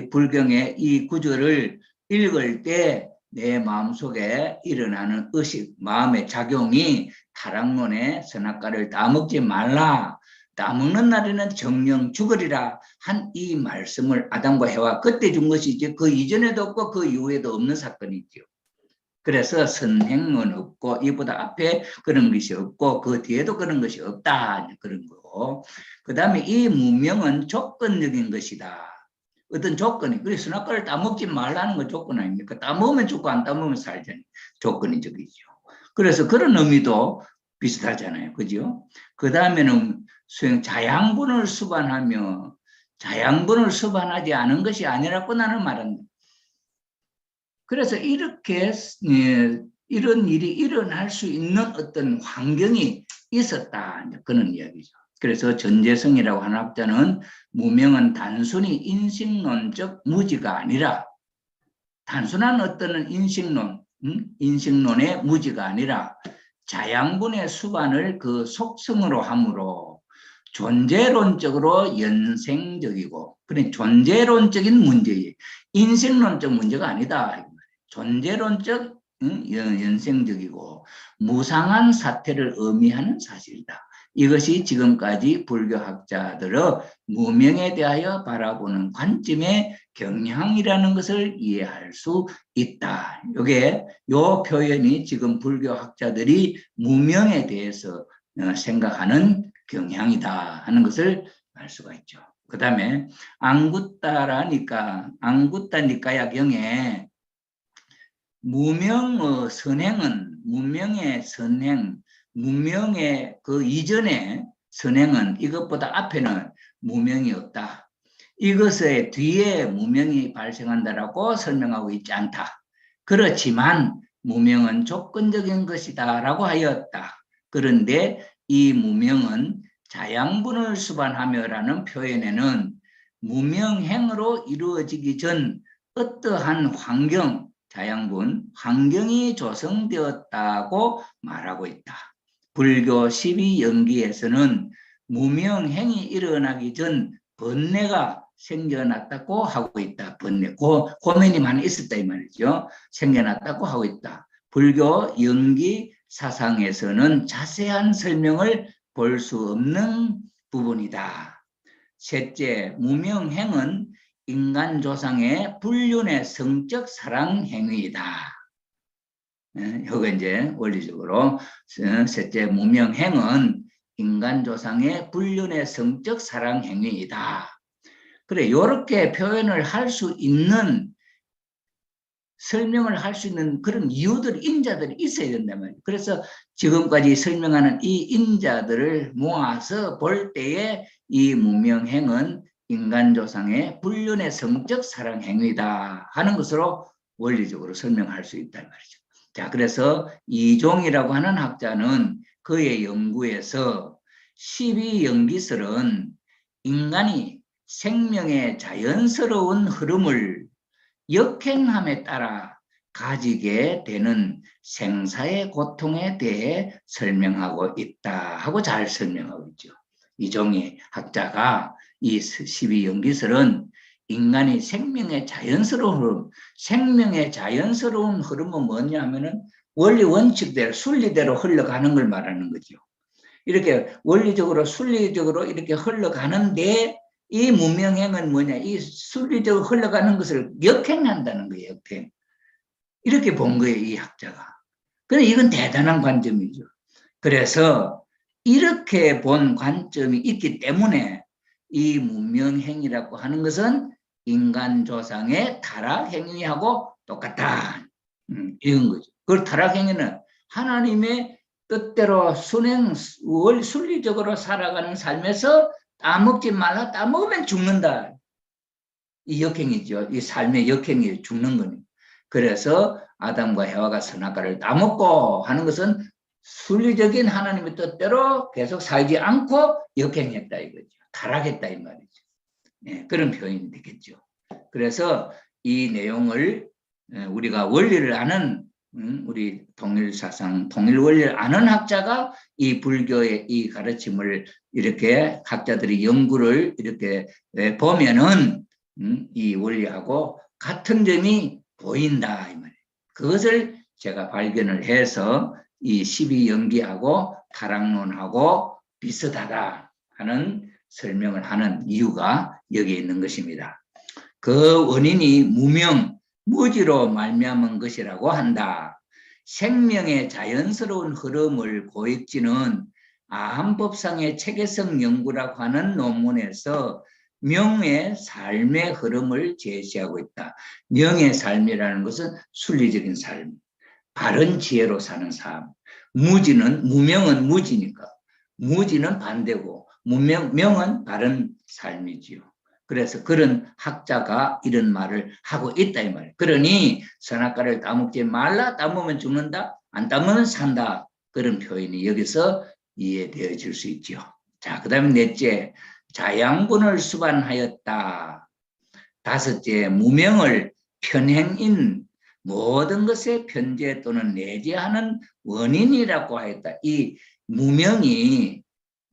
불경의 이 구절을 읽을 때 내 마음속에 일어나는 의식, 마음의 작용이 타락론에 선악과를 따먹지 말라. 따먹는 날에는 정령 죽으리라 한 이 말씀을 아담과 해와 그때 준 것이지 그 이전에도 없고 그 이후에도 없는 사건이죠. 그래서 선행은 없고 이보다 앞에 그런 것이 없고 그 뒤에도 그런 것이 없다. 그런 거고. 그 다음에 이 무명은 조건적인 것이다. 어떤 조건이 그래서 선악과를 따먹지 말라는 건 조건 아닙니까? 따먹으면 죽고 안 따먹으면 살잖아요. 조건이 적이죠. 그래서 그런 의미도 비슷하잖아요. 그죠? 그 다음에는 자양분을 수반하며 자양분을 수반하지 않은 것이 아니라고 나는 말합니다. 그래서 이렇게 이런 일이 일어날 수 있는 어떤 환경이 있었다. 그런 이야기죠. 그래서 전재성이라고 하는 학자는 무명은 단순히 인식론적 무지가 아니라 단순한 어떤 인식론의 무지가 아니라 자양분의 수반을 그 속성으로 함으로 존재론적으로 연생적이고 그런 존재론적인 문제예요. 인식론적 문제가 아니다. 존재론적 연생적이고 무상한 사태를 의미하는 사실이다. 이것이 지금까지 불교학자들의 무명에 대하여 바라보는 관점의 경향이라는 것을 이해할 수 있다. 요 표현이 지금 불교학자들이 무명에 대해서 생각하는 경향이다 하는 것을 알 수가 있죠. 그 다음에 앙구따 니까야경에 무명의 선행은 무명의 선행 무명의 그 이전의 선행은 이것보다 앞에는 무명이 없다. 이것의 뒤에 무명이 발생한다라고 설명하고 있지 않다. 그렇지만 무명은 조건적인 것이다 라고 하였다. 그런데 이 무명은 자양분을 수반하며라는 표현에는 무명행으로 이루어지기 전 어떠한 환경, 자양분, 환경이 조성되었다고 말하고 있다. 불교 12연기에서는 무명행이 일어나기 전 번뇌가 생겨났다고 하고 있다. 번뇌, 고민이 많이 있었다 이 말이죠. 생겨났다고 하고 있다. 불교 연기 사상에서는 자세한 설명을 볼 수 없는 부분이다. 셋째, 무명행은 인간 조상의 불륜의 성적 사랑 행위이다. 이거 이제 원리적으로 셋째, 무명행은 인간 조상의 불륜의 성적 사랑 행위이다. 그래, 이렇게 표현을 할 수 있는, 설명을 할 수 있는 그런 이유들, 인자들이 있어야 된단 말이에요. 그래서 지금까지 설명하는 이 인자들을 모아서 볼 때에 이 무명행은 인간 조상의 불륜의 성적 사랑 행위다 하는 것으로 원리적으로 설명할 수 있다는 말이죠. 자, 그래서 이종이라고 하는 학자는 그의 연구에서 12연기설은 인간이 생명의 자연스러운 흐름을 역행함에 따라 가지게 되는 생사의 고통에 대해 설명하고 있다 하고 잘 설명하고 있죠. 이종희 학자가 이 12연기설은 인간이 생명의 자연스러운 흐름, 생명의 자연스러운 흐름은 뭐냐 하면은 원리 원칙대로 순리대로 흘러가는 걸 말하는 거죠. 이렇게 원리적으로 순리적으로 이렇게 흘러가는데 이 무명행은 뭐냐, 이 순리적으로 흘러가는 것을 역행한다는 거예요. 역행. 이렇게 본 거예요, 이 학자가. 그런데 이건 대단한 관점이죠. 그래서 이렇게 본 관점이 있기 때문에 이 무명행이라고 하는 것은 인간 조상의 타락행위하고 똑같다. 이런 거죠. 그 타락행위는 하나님의 뜻대로 순리적으로 살아가는 삶에서 따먹지 말라, 따먹으면 죽는다. 이 역행이죠. 이 삶의 역행이 죽는 거니. 그래서 아담과 해와가 선악과를 따먹고 하는 것은 순리적인 하나님의 뜻대로 계속 살지 않고 역행했다 이거죠. 타락했다 이 말이죠. 네, 그런 표현이 되겠죠. 그래서 이 내용을 우리가 원리를 아는 우리 통일사상, 통일원리를 아는 학자가 이 불교의 이 가르침을 이렇게 학자들이 연구를 이렇게 보면은 이 원리하고 같은 점이 보인다 이 말이에요. 그것을 제가 발견을 해서 이 12연기하고 타락론하고 비슷하다 하는 설명을 하는 이유가 여기에 있는 것입니다. 그 원인이 무명, 무지로 말미암은 것이라고 한다. 생명의 자연스러운 흐름을 고익지는 아함법상의 체계성 연구라고 하는 논문에서 명의 삶의 흐름을 제시하고 있다. 명의 삶이라는 것은 순리적인 삶, 바른 지혜로 사는 삶. 무명은 무지니까. 무지는 반대고 명은 바른 삶이지요. 그래서 그런 학자가 이런 말을 하고 있다 이 말이에요. 그러니 선악과를 따먹지 말라, 따먹으면 죽는다, 안 따먹으면 산다. 그런 표현이 여기서 이해되어질 수 있죠. 자, 그 다음에 넷째, 자양분을 수반하였다. 다섯째, 무명을 편행인 모든 것에 편재 또는 내재하는 원인이라고 하였다. 이 무명이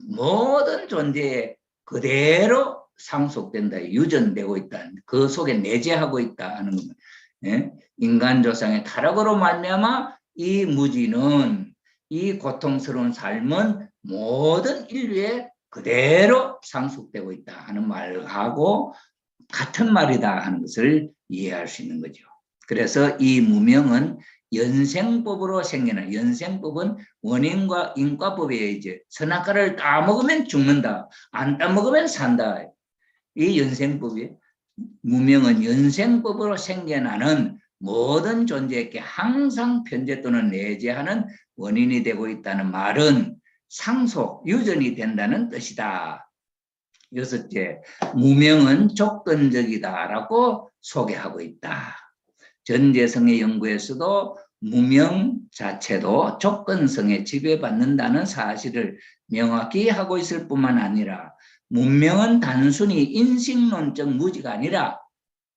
모든 존재에 그대로 상속된다, 유전되고 있다, 그 속에 내재하고 있다 하는 겁니다. 예? 인간 조상의 타락으로 말미암아 이 무지는, 이 고통스러운 삶은 모든 인류에 그대로 상속되고 있다 하는 말하고 같은 말이다 하는 것을 이해할 수 있는 거죠. 그래서 이 무명은 연생법으로 생겨나. 연생법은 원인과 인과법에 의해 선악과를 따먹으면 죽는다, 안 따먹으면 산다. 이 연생법이, 무명은 연생법으로 생겨나는 모든 존재에게 항상 편재 또는 내재하는 원인이 되고 있다는 말은 상속, 유전이 된다는 뜻이다. 여섯째, 무명은 조건적이다라고 소개하고 있다. 전재성의 연구에서도 무명 자체도 조건성에 지배받는다는 사실을 명확히 하고 있을 뿐만 아니라 문명은 단순히 인식론적 무지가 아니라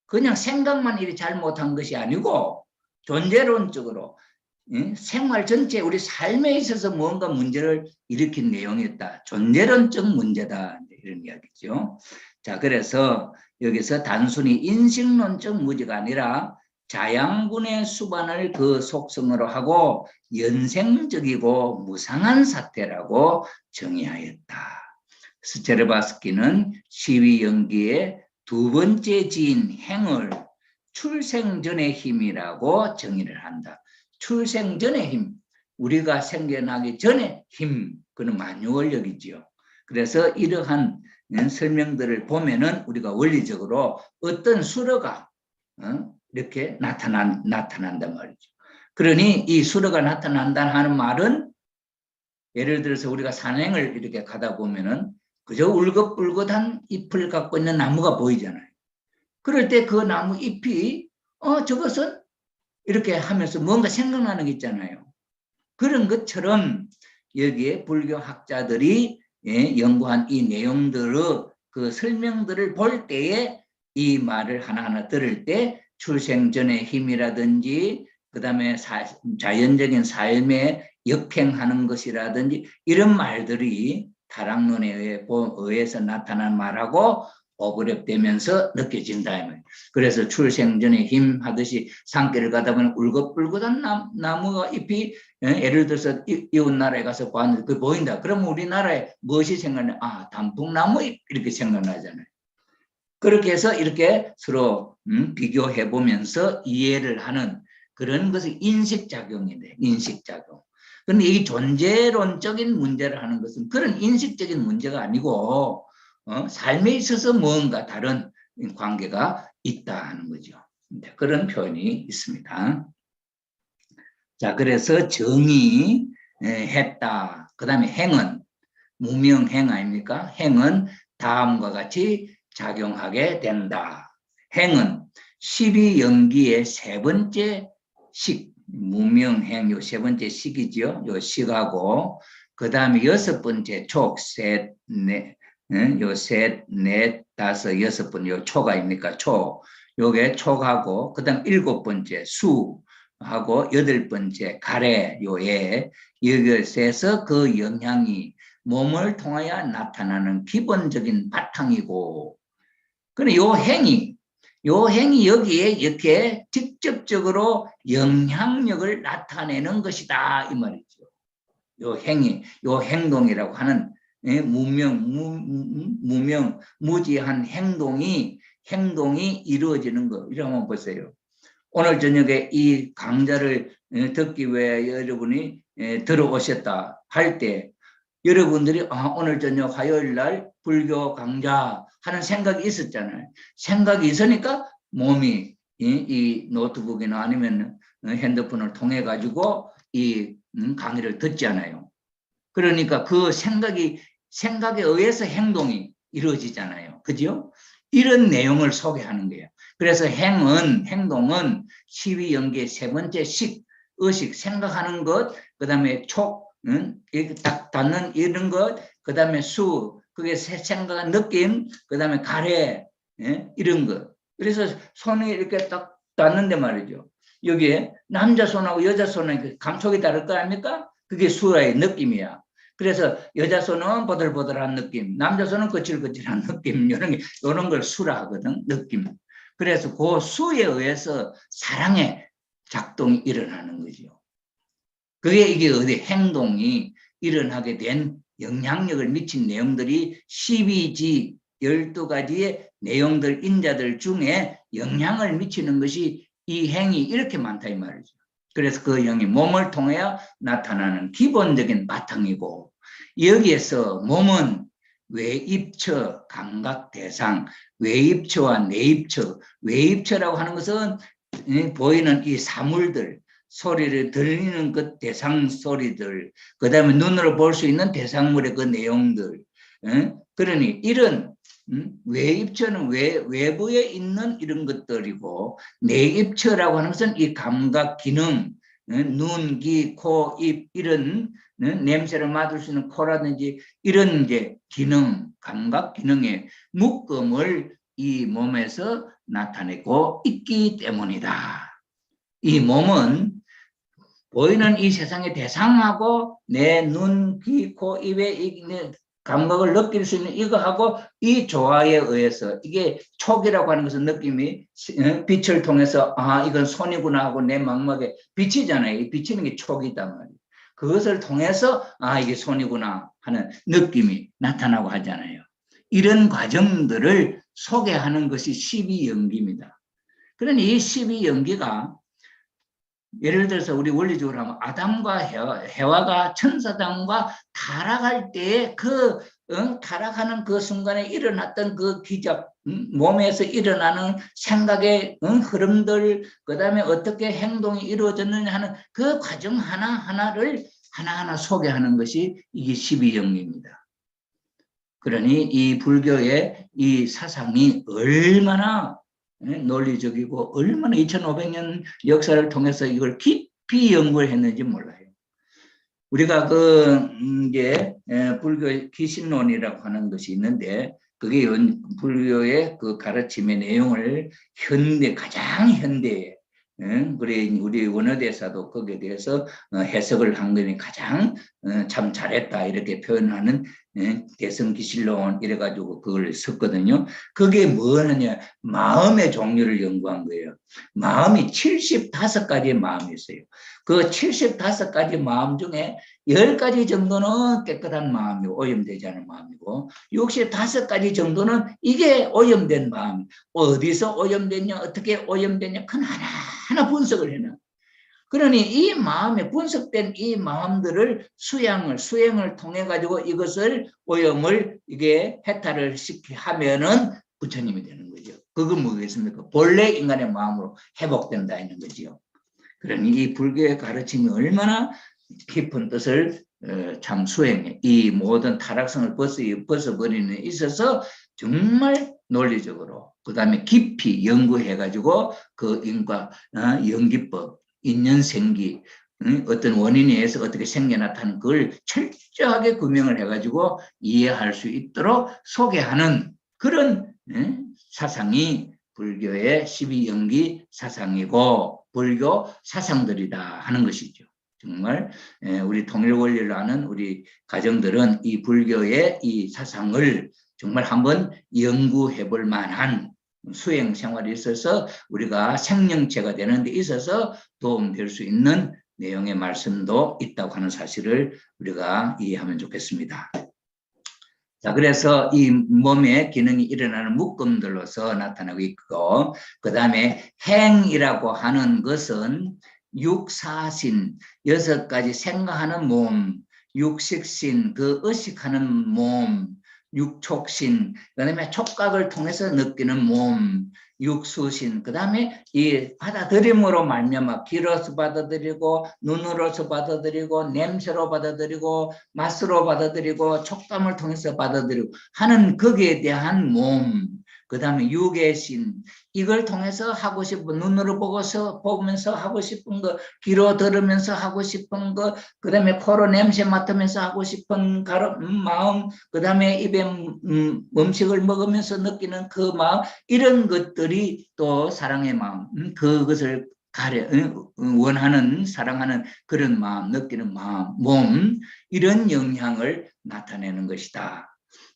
그냥 생각만 이리 잘못한 것이 아니고 존재론적으로 생활 전체 우리 삶에 있어서 뭔가 문제를 일으킨 내용이었다. 존재론적 문제다. 이런 이야기죠. 자, 그래서 여기서 단순히 인식론적 무지가 아니라 자양분의 수반을 그 속성으로 하고 연생적이고 무상한 사태라고 정의하였다. 스테르바스키는 시위연기의 두 번째 지인 행을 출생전의 힘이라고 정의를 한다. 출생전의 힘, 우리가 생겨나기 전에 힘, 그는 만유원력이지요. 그래서 이러한 설명들을 보면은 우리가 원리적으로 어떤 수로가 이렇게 나타난단 말이죠. 그러니 이 수로가 나타난다 하는 말은 예를 들어서 우리가 산행을 이렇게 가다 보면은 그저 울긋불긋한 잎을 갖고 있는 나무가 보이잖아요. 그럴 때 그 나무 잎이 저것은 이렇게 하면서 뭔가 생각나는 게 있잖아요. 그런 것처럼 여기에 불교 학자들이 연구한 이 내용들의 그 설명들을 볼 때에 이 말을 하나하나 들을 때 출생전의 힘이라든지 그 다음에 자연적인 삶에 역행하는 것이라든지 이런 말들이 타락론에 의해서 나타난 말하고 오버랩되면서 느껴진다. 그래서 출생전의 힘 하듯이 산길을 가다 보면 울긋불긋한 나무가 잎이 예를 들어서 이웃나라에 가서 봤는데 그게 보인다. 그러면 우리나라에 무엇이 생각나? 아, 단풍나무 잎 이렇게 생각나잖아요. 그렇게 해서 이렇게 서로 비교해 보면서 이해를 하는 그런 것이 인식작용인데, 인식작용. 그런데 이 존재론적인 문제를 하는 것은 그런 인식적인 문제가 아니고 삶에 있어서 뭔가 다른 관계가 있다 하는 거죠. 그런 표현이 있습니다. 자, 그래서 정의했다. 그 다음에 행은 무명행 아닙니까? 행은 다음과 같이 작용하게 된다. 행은 12연기의 세 번째 식, 무명행 요 세 번째 식이죠. 요 식하고 그 다음에 여섯 번째 촉, 셋, 넷, 요 셋, 넷, 다섯, 여섯 번 요 초가 아닙니까? 초. 요게 촉하고 그 다음 일곱 번째 수하고 여덟 번째 가래 요에 이것에서 그 영향이 몸을 통하여 나타나는 기본적인 바탕이고, 그런데 요 행이 여기에 이렇게 직접적으로 영향력을 나타내는 것이다 이 말이죠. 요 행이, 요 행동이라고 하는 무지한 행동이 이루어지는 거. 이런 한번 보세요. 오늘 저녁에 이 강좌를 듣기 위해 여러분이 들어오셨다 할 때 여러분들이 오늘 저녁 화요일 날 불교 강좌 하는 생각이 있었잖아요. 생각이 있으니까 몸이 이 노트북이나 아니면 핸드폰을 통해 가지고 이 강의를 듣잖아요. 그러니까 그 생각에 의해서 행동이 이루어지잖아요. 그죠? 이런 내용을 소개하는 거예요. 그래서 행동은 시위연계의 세 번째 의식, 생각하는 것, 그 다음에 촉, 이렇게 딱 닿는 이런 것, 그 다음에 그게 생각한 느낌, 그 다음에 가래, 이런 것. 그래서 손이 이렇게 딱 닿는데 말이죠. 여기에 남자 손하고 여자 손은 감촉이 다를 거 아닙니까? 그게 수의 느낌이야. 그래서 여자 손은 보들보들한 느낌, 남자 손은 거칠거칠한 느낌, 이런 걸 수라 하거든, 느낌. 그래서 그 수에 의해서 사랑의 작동이 일어나는 거죠. 그게 이게 어디 행동이 일어나게 된 영향력을 미친 내용들이 12지 12가지의 내용들, 인자들 중에 영향을 미치는 것이 이 행이 이렇게 많다 이 말이죠. 그래서 그 행이 몸을 통해 나타나는 기본적인 바탕이고, 여기에서 몸은 외입처, 감각 대상, 외입처와 내입처, 외입처라고 하는 것은 보이는 이 사물들, 소리를 들리는 그 대상 소리들, 그 다음에 눈으로 볼 수 있는 대상물의 그 내용들. 그러니 이런 외입처는 외부에 있는 이런 것들이고, 내입처라고 하는 것은 이 감각 기능, 눈, 귀, 코, 입 이런 냄새를 맡을 수 있는 코라든지 이런 이제 기능, 감각 기능의 묶음을 이 몸에서 나타내고 있기 때문이다. 이 몸은 보이는 이 세상의 대상하고 내 눈, 귀, 코, 입의 감각을 느낄 수 있는 이거하고 이 조화에 의해서 이게 촉이라고 하는 것은 느낌이 빛을 통해서 아 이건 손이구나 하고 내 망막에 비치잖아요. 이 비치는 게 촉이단 말이에요. 그것을 통해서 아 이게 손이구나 하는 느낌이 나타나고 하잖아요. 이런 과정들을 소개하는 것이 12연기입니다. 그러니 이 12연기가 예를 들어서 우리 원리적으로 하면 아담과 해와가 천사당과 타락할 때에 타락하는 그 순간에 일어났던 그 기적, 몸에서 일어나는 생각의 흐름들, 그 다음에 어떻게 행동이 이루어졌느냐 하는 그 과정 하나하나를 하나하나 소개하는 것이 이게 12연기입니다. 그러니 이 불교의 이 사상이 얼마나 논리적이고 얼마나 2500년 역사를 통해서 이걸 깊이 연구를 했는지 몰라요. 우리가 이제 불교의 기신론이라고 하는 것이 있는데 그게 불교의 그 가르침의 내용을 가장 현대에 그래 우리 원어대사도 거기에 대해서 해석을 한 것이 가장 참 잘했다 이렇게 표현하는 대성기실론 이래가지고 그걸 썼거든요. 그게 뭐냐 마음의 종류를 연구한 거예요. 마음이 75가지의 마음이 있어요. 그 75가지 마음 중에 10가지 정도는 깨끗한 마음이고 오염되지 않은 마음이고 65가지 정도는 이게 오염된 마음. 어디서 오염됐냐 어떻게 오염됐냐 그건 하나하나 분석을 해놔. 그러니 이 마음에 분석된 이 마음들을 수행을 통해 가지고 이것을 오염을 이게 해탈을 하면은 부처님이 되는 거죠. 그건 뭐겠습니까? 본래 인간의 마음으로 회복된다 있는 거죠. 그러니 이 불교의 가르침이 얼마나 깊은 뜻을 참 수행해 이 모든 타락성을 벗어버리는 데 있어서 정말 논리적으로 그 다음에 깊이 연구해 가지고 그 인과 연기법 인연생기 어떤 원인에 의해서 어떻게 생겨나타는 그걸 철저하게 규명을 해가지고 이해할 수 있도록 소개하는 그런 사상이 불교의 12연기 사상이고 불교 사상들이다 하는 것이죠. 정말 우리 통일원리를 아는 우리 가정들은 이 불교의 이 사상을 정말 한번 연구해 볼 만한 수행 생활에 있어서 우리가 생명체가 되는 데 있어서 도움될 수 있는 내용의 말씀도 있다고 하는 사실을 우리가 이해하면 좋겠습니다. 자, 그래서 이 몸의 기능이 일어나는 묶음들로서 나타나고 있고 그 다음에 행이라고 하는 것은 육사신 6가지 생각하는 몸, 육식신 그 의식하는 몸, 육촉신, 그 다음에 촉각을 통해서 느끼는 몸, 육수신, 그 다음에 이 받아들임으로 말미암아 귀로서 받아들이고 눈으로서 받아들이고 냄새로 받아들이고 맛으로 받아들이고 촉감을 통해서 받아들이고 하는 거기에 대한 몸, 그 다음에 육의신 이걸 통해서 하고 싶은 눈으로 보면서 하고 싶은 거 귀로 들으면서 하고 싶은 거 그 다음에 코로 냄새 맡으면서 하고 싶은 마음 그 다음에 입에 음식을 먹으면서 느끼는 그 마음 이런 것들이 또 사랑의 마음 그것을 원하는 사랑하는 그런 마음 느끼는 마음 몸 이런 영향을 나타내는 것이다.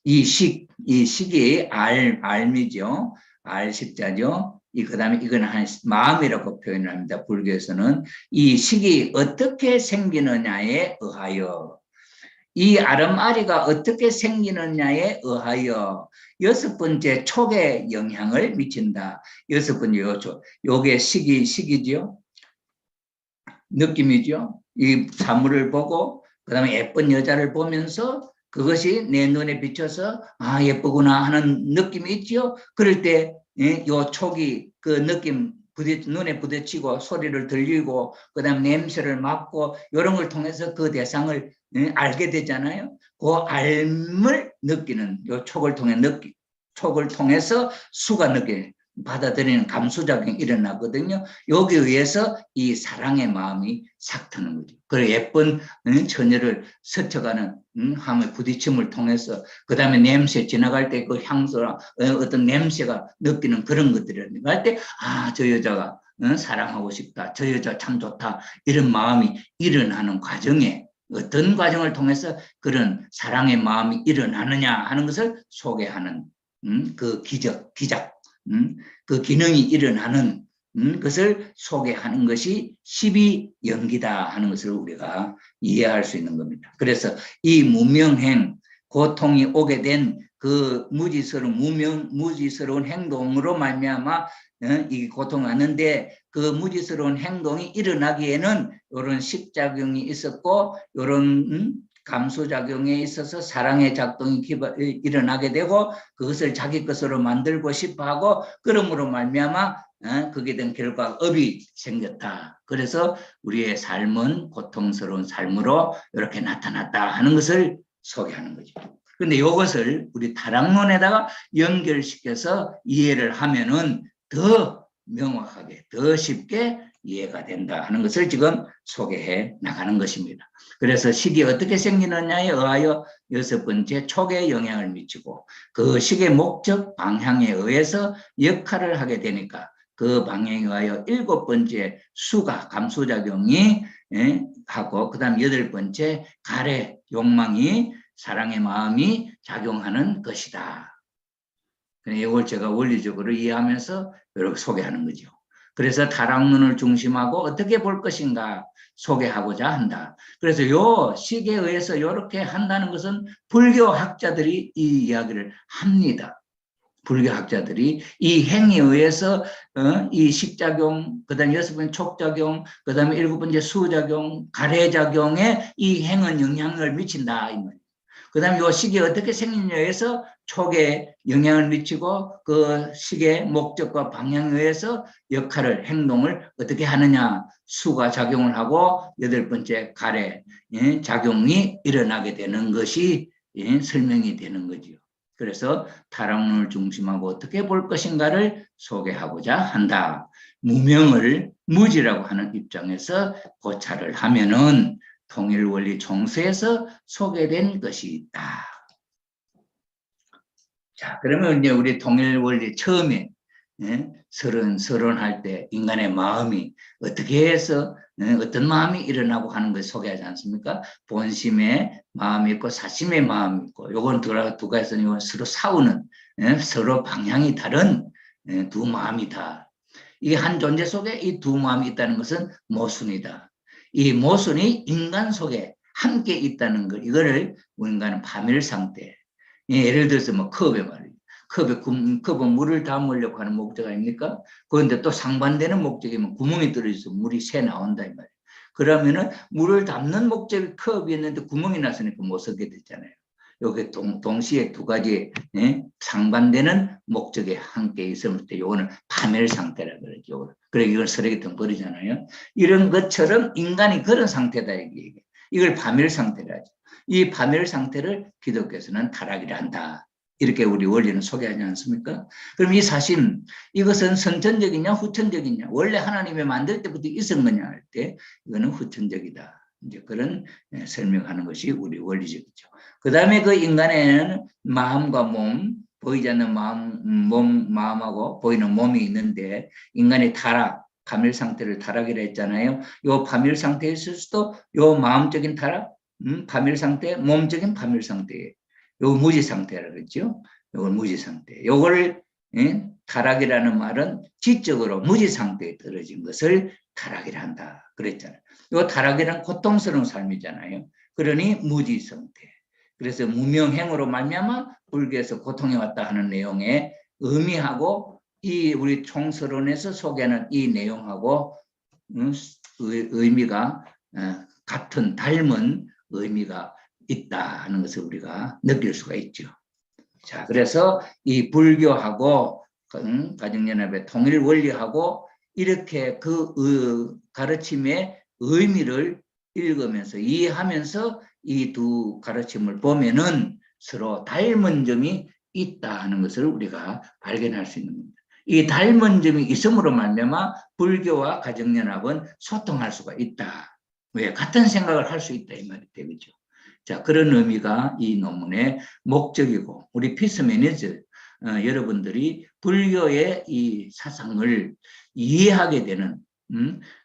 이 식이 알미죠. 알식자죠. 그 다음에 이건 한 마음이라고 표현을 합니다. 불교에서는 이 식이 어떻게 생기느냐에 의하여 이 아름아리가 어떻게 생기느냐에 의하여 6번째 촉에 영향을 미친다. 6번째 요촉. 요게 식이죠. 느낌이죠. 이 사물을 보고 그 다음에 예쁜 여자를 보면서 그것이 내 눈에 비쳐서 아 예쁘구나 하는 느낌이 있죠. 그럴 때 요 촉이 그 느낌 눈에 부딪히고 소리를 들리고 그 다음 냄새를 맡고 이런 걸 통해서 그 대상을 알게 되잖아요. 그 알을 느끼는 요 촉을 통해서 수가 받아들이는 감수작용이 일어나거든요. 여기에 의해서 이 사랑의 마음이 삭트는 거죠. 그리고 예쁜 처녀를 스쳐가는 함의 부딪힘을 통해서 그 다음에 냄새 지나갈 때 그 향수나 어떤 냄새가 느끼는 그런 것들이라는 할 때 아, 저 여자가 사랑하고 싶다, 저 여자 참 좋다, 이런 마음이 일어나는 과정에 어떤 과정을 통해서 그런 사랑의 마음이 일어나느냐 하는 것을 소개하는 그 기적, 그 기능이 일어나는 것을 소개하는 것이 12연기다 하는 것을 우리가 이해할 수 있는 겁니다. 그래서 이 무명행, 고통이 오게 된 그 무지스러운 행동으로 말미암아 이 고통을 하는데, 그 무지스러운 행동이 일어나기에는 이런 식작용이 있었고, 이런 감수작용에 있어서 사랑의 작동이 일어나게 되고, 그것을 자기 것으로 만들고 싶어하고, 그러므로 말미암아 그게 된 결과 업이 생겼다. 그래서 우리의 삶은 고통스러운 삶으로 이렇게 나타났다 하는 것을 소개하는 거죠. 그런데 이것을 우리 타락론에다가 연결시켜서 이해를 하면은 더 명확하게, 더 쉽게 이해가 된다 하는 것을 지금 소개해 나가는 것입니다. 그래서 식이 어떻게 생기느냐에 의하여 6번째, 촉에 영향을 미치고, 그 식의 목적, 방향에 의해서 역할을 하게 되니까 그 방향에 의하여 7번째, 수가, 감수작용이 하고, 그 다음 8번째, 가래, 욕망이, 사랑의 마음이 작용하는 것이다. 이걸 제가 원리적으로 이해하면서 이렇게 소개하는 거죠. 그래서 타락론을 중심하고 어떻게 볼 것인가 소개하고자 한다. 그래서 요 식에 의해서 이렇게 한다는 것은 불교학자들이 이 이야기를 합니다. 불교학자들이 이 행위에 의해서 이 식작용, 그 다음에 6번째 촉작용, 그 다음에 7번째 수작용, 가래작용에 이 행은 영향을 미친다. 이 말이에요. 그 다음에 이 식이 어떻게 생기냐에 의해서 촉에 영향을 미치고, 그 식의 목적과 방향에 의해서 역할을, 행동을 어떻게 하느냐, 수가 작용을 하고 8번째 가래 작용이 일어나게 되는 것이 설명이 되는 거죠. 그래서 타락론을 중심하고 어떻게 볼 것인가를 소개하고자 한다. 무명을 무지라고 하는 입장에서 고찰을 하면은 통일원리 총서에서 소개된 것이 있다. 자, 그러면 이제 우리 통일원리 처음에 서론할 때 인간의 마음이 어떻게 해서 어떤 마음이 일어나고 하는 것을 소개하지 않습니까? 본심의 마음이 있고 사심의 마음이 있고, 요건 두 가지는 서로 싸우는, 서로 방향이 다른 두 마음이다. 이 한 존재 속에 이 두 마음이 있다는 것은 모순이다. 이 모순이 인간 속에 함께 있다는 것, 이거를 우리는 파멸 상태. 예를 들어서 뭐 컵에 말이에요. 컵은 물을 담으려고 하는 목적 아닙니까? 그런데 또 상반되는 목적이면 구멍이 뚫어져서 물이 새 나온다 이 말이에요. 그러면은 물을 담는 목적이 컵이 있는데 구멍이 났으니까 못 쓰게 됐잖아요. 여기 동시에 두 가지 상반되는 목적이 함께 있을 때 이거는 파멸 상태라 그러죠. 그래 이걸 쓰레기통 버리잖아요. 이런 것처럼 인간이 그런 상태다 이게. 이걸 파멸 상태라 하죠. 이 파멸 상태를 기독교에서는 타락이라 한다. 이렇게 우리 원리는 소개하지 않습니까? 그럼 이 사심, 이것은 선천적이냐 후천적이냐, 원래 하나님이 만들 때부터 있은 거냐 할 때 이거는 후천적이다. 이제 그런 설명하는 것이 우리 원리적이죠. 그 다음에 그 인간에는 마음과 몸, 보이지 않는 마음하고 보이는 몸이 있는데, 인간의 타락, 파멸 상태를 타락이라 했잖아요. 요 파멸 상태에 있을 수도 요 마음적인 타락, 파멸 상태, 몸적인 파멸 상태예요. 요 무지 상태라 그랬죠. 요걸 무지 상태. 요거를 타락이라는 말은 지적으로 무지 상태에 떨어진 것을 타락이라 한다 그랬잖아요. 요 타락이란 고통스러운 삶이잖아요. 그러니 무지 상태. 그래서 무명행으로 말미암아 불교에서 고통이 왔다 하는 내용의 의미하고 이 우리 총서론에서 소개하는 이 내용하고 의미가 같은 닮은 의미가 있다 하는 것을 우리가 느낄 수가 있죠. 자, 그래서 이 불교하고 가정연합의 통일 원리하고 이렇게 그 가르침의 의미를 읽으면서 이해하면서 이 두 가르침을 보면은 서로 닮은 점이 있다 하는 것을 우리가 발견할 수 있는 겁니다. 이 닮은 점이 있음으로 말미암아 불교와 가정연합은 소통할 수가 있다. 왜? 같은 생각을 할 수 있다 이 말이 되겠죠. 자, 그런 의미가 이 논문의 목적이고, 우리 피스 매니저 여러분들이 불교의 이 사상을 이해하게 되는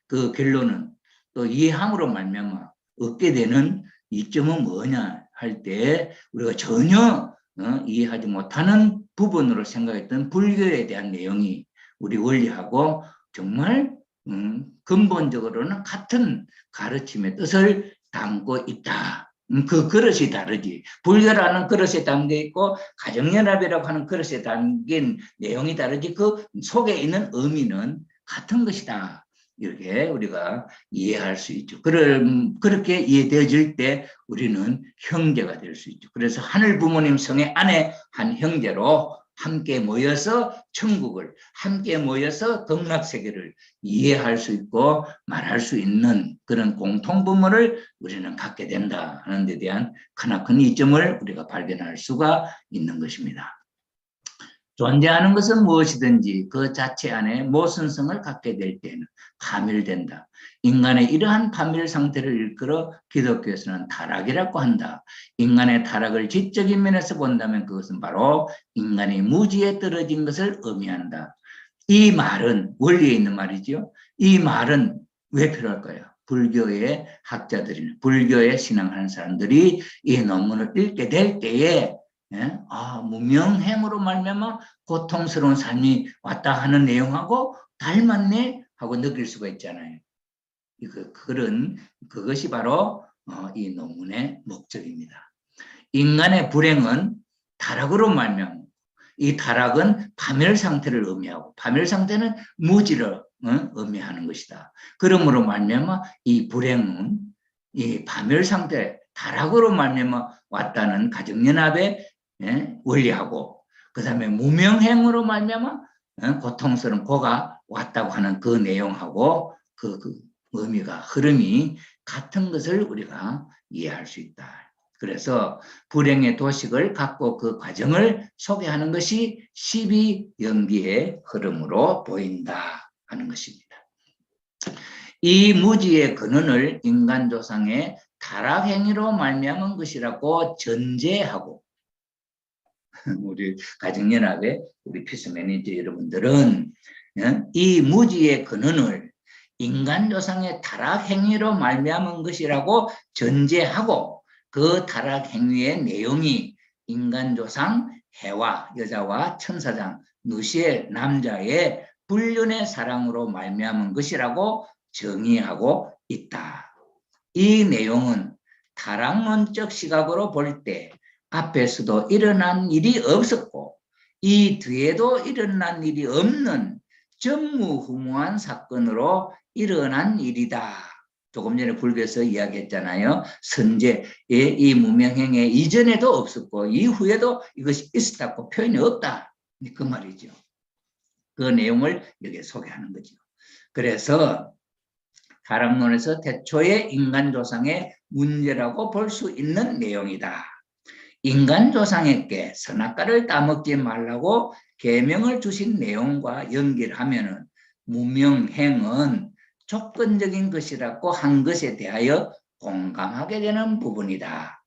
그 결론은 또 이해함으로 말미암아 얻게 되는 이점은 뭐냐 할 때 우리가 전혀 이해하지 못하는 부분으로 생각했던 불교에 대한 내용이 우리 원리하고 정말 근본적으로는 같은 가르침의 뜻을 담고 있다. 그 그릇이 다르지. 불교라는 그릇에 담겨 있고 가정연합이라고 하는 그릇에 담긴 내용이 다르지 그 속에 있는 의미는 같은 것이다. 이렇게 우리가 이해할 수 있죠. 그렇게 이해되어질 때 우리는 형제가 될 수 있죠. 그래서 하늘 부모님 성의 안에 한 형제로 함께 모여서 천국을, 함께 모여서 극락세계를 이해할 수 있고 말할 수 있는 그런 공통분모를 우리는 갖게 된다 하는 데 대한 크나큰 이점을 우리가 발견할 수가 있는 것입니다. 존재하는 것은 무엇이든지 그 자체 안에 모순성을 갖게 될 때는 파멸된다. 인간의 이러한 파멸 상태를 일컬어 기독교에서는 타락이라고 한다. 인간의 타락을 지적인 면에서 본다면 그것은 바로 인간의 무지에 떨어진 것을 의미한다. 이 말은 원리에 있는 말이죠. 이 말은 왜 필요할까요? 불교의 학자들이, 불교에 신앙하는 사람들이 이 논문을 읽게 될 때에 무명행으로 말미암아 고통스러운 삶이 왔다 하는 내용하고 닮았네 하고 느낄 수가 있잖아요. 그것이 바로 이 논문의 목적입니다. 인간의 불행은 타락으로 말미암아 이 타락은 파멸 상태를 의미하고 파멸 상태는 무지를 의미하는 것이다. 그러므로 말미암아 이 불행은 이 파멸 상태 타락으로 말미암아 왔다는 가정연합의 원리하고 그 다음에 무명행으로 말미암아 고통스러운 고가 왔다고 하는 그 내용하고 그 의미가 흐름이 같은 것을 우리가 이해할 수 있다. 그래서 불행의 도식을 갖고 그 과정을 소개하는 것이 12연기의 흐름으로 보인다 하는 것입니다. 이 무지의 근원을 인간조상의 타락행위로 말미암은 것이라고 전제하고 우리 가정연합의 우리 피스 매니저 여러분들은 이 무지의 근원을 인간조상의 타락행위로 말미암은 것이라고 전제하고 그 타락행위의 내용이 인간조상 해와 여자와 천사장 누시엘 남자의 불륜의 사랑으로 말미암은 것이라고 정의하고 있다. 이 내용은 타락론적 시각으로 볼 때 앞에서도 일어난 일이 없었고 이 뒤에도 일어난 일이 없는 전무후무한 사건으로 일어난 일이다. 조금 전에 불교에서 이야기했잖아요. 선제의 이 무명행의 이전에도 없었고 이후에도 이것이 있었다고 표현이 없다. 그 말이죠. 그 내용을 여기에 소개하는 거죠. 그래서 타락론에서 태초의 인간조상의 문제라고 볼 수 있는 내용이다. 인간조상에게 선악과를 따먹지 말라고 계명을 주신 내용과 연결하면 무명행은 조건적인 것이라고 한 것에 대하여 공감하게 되는 부분이다.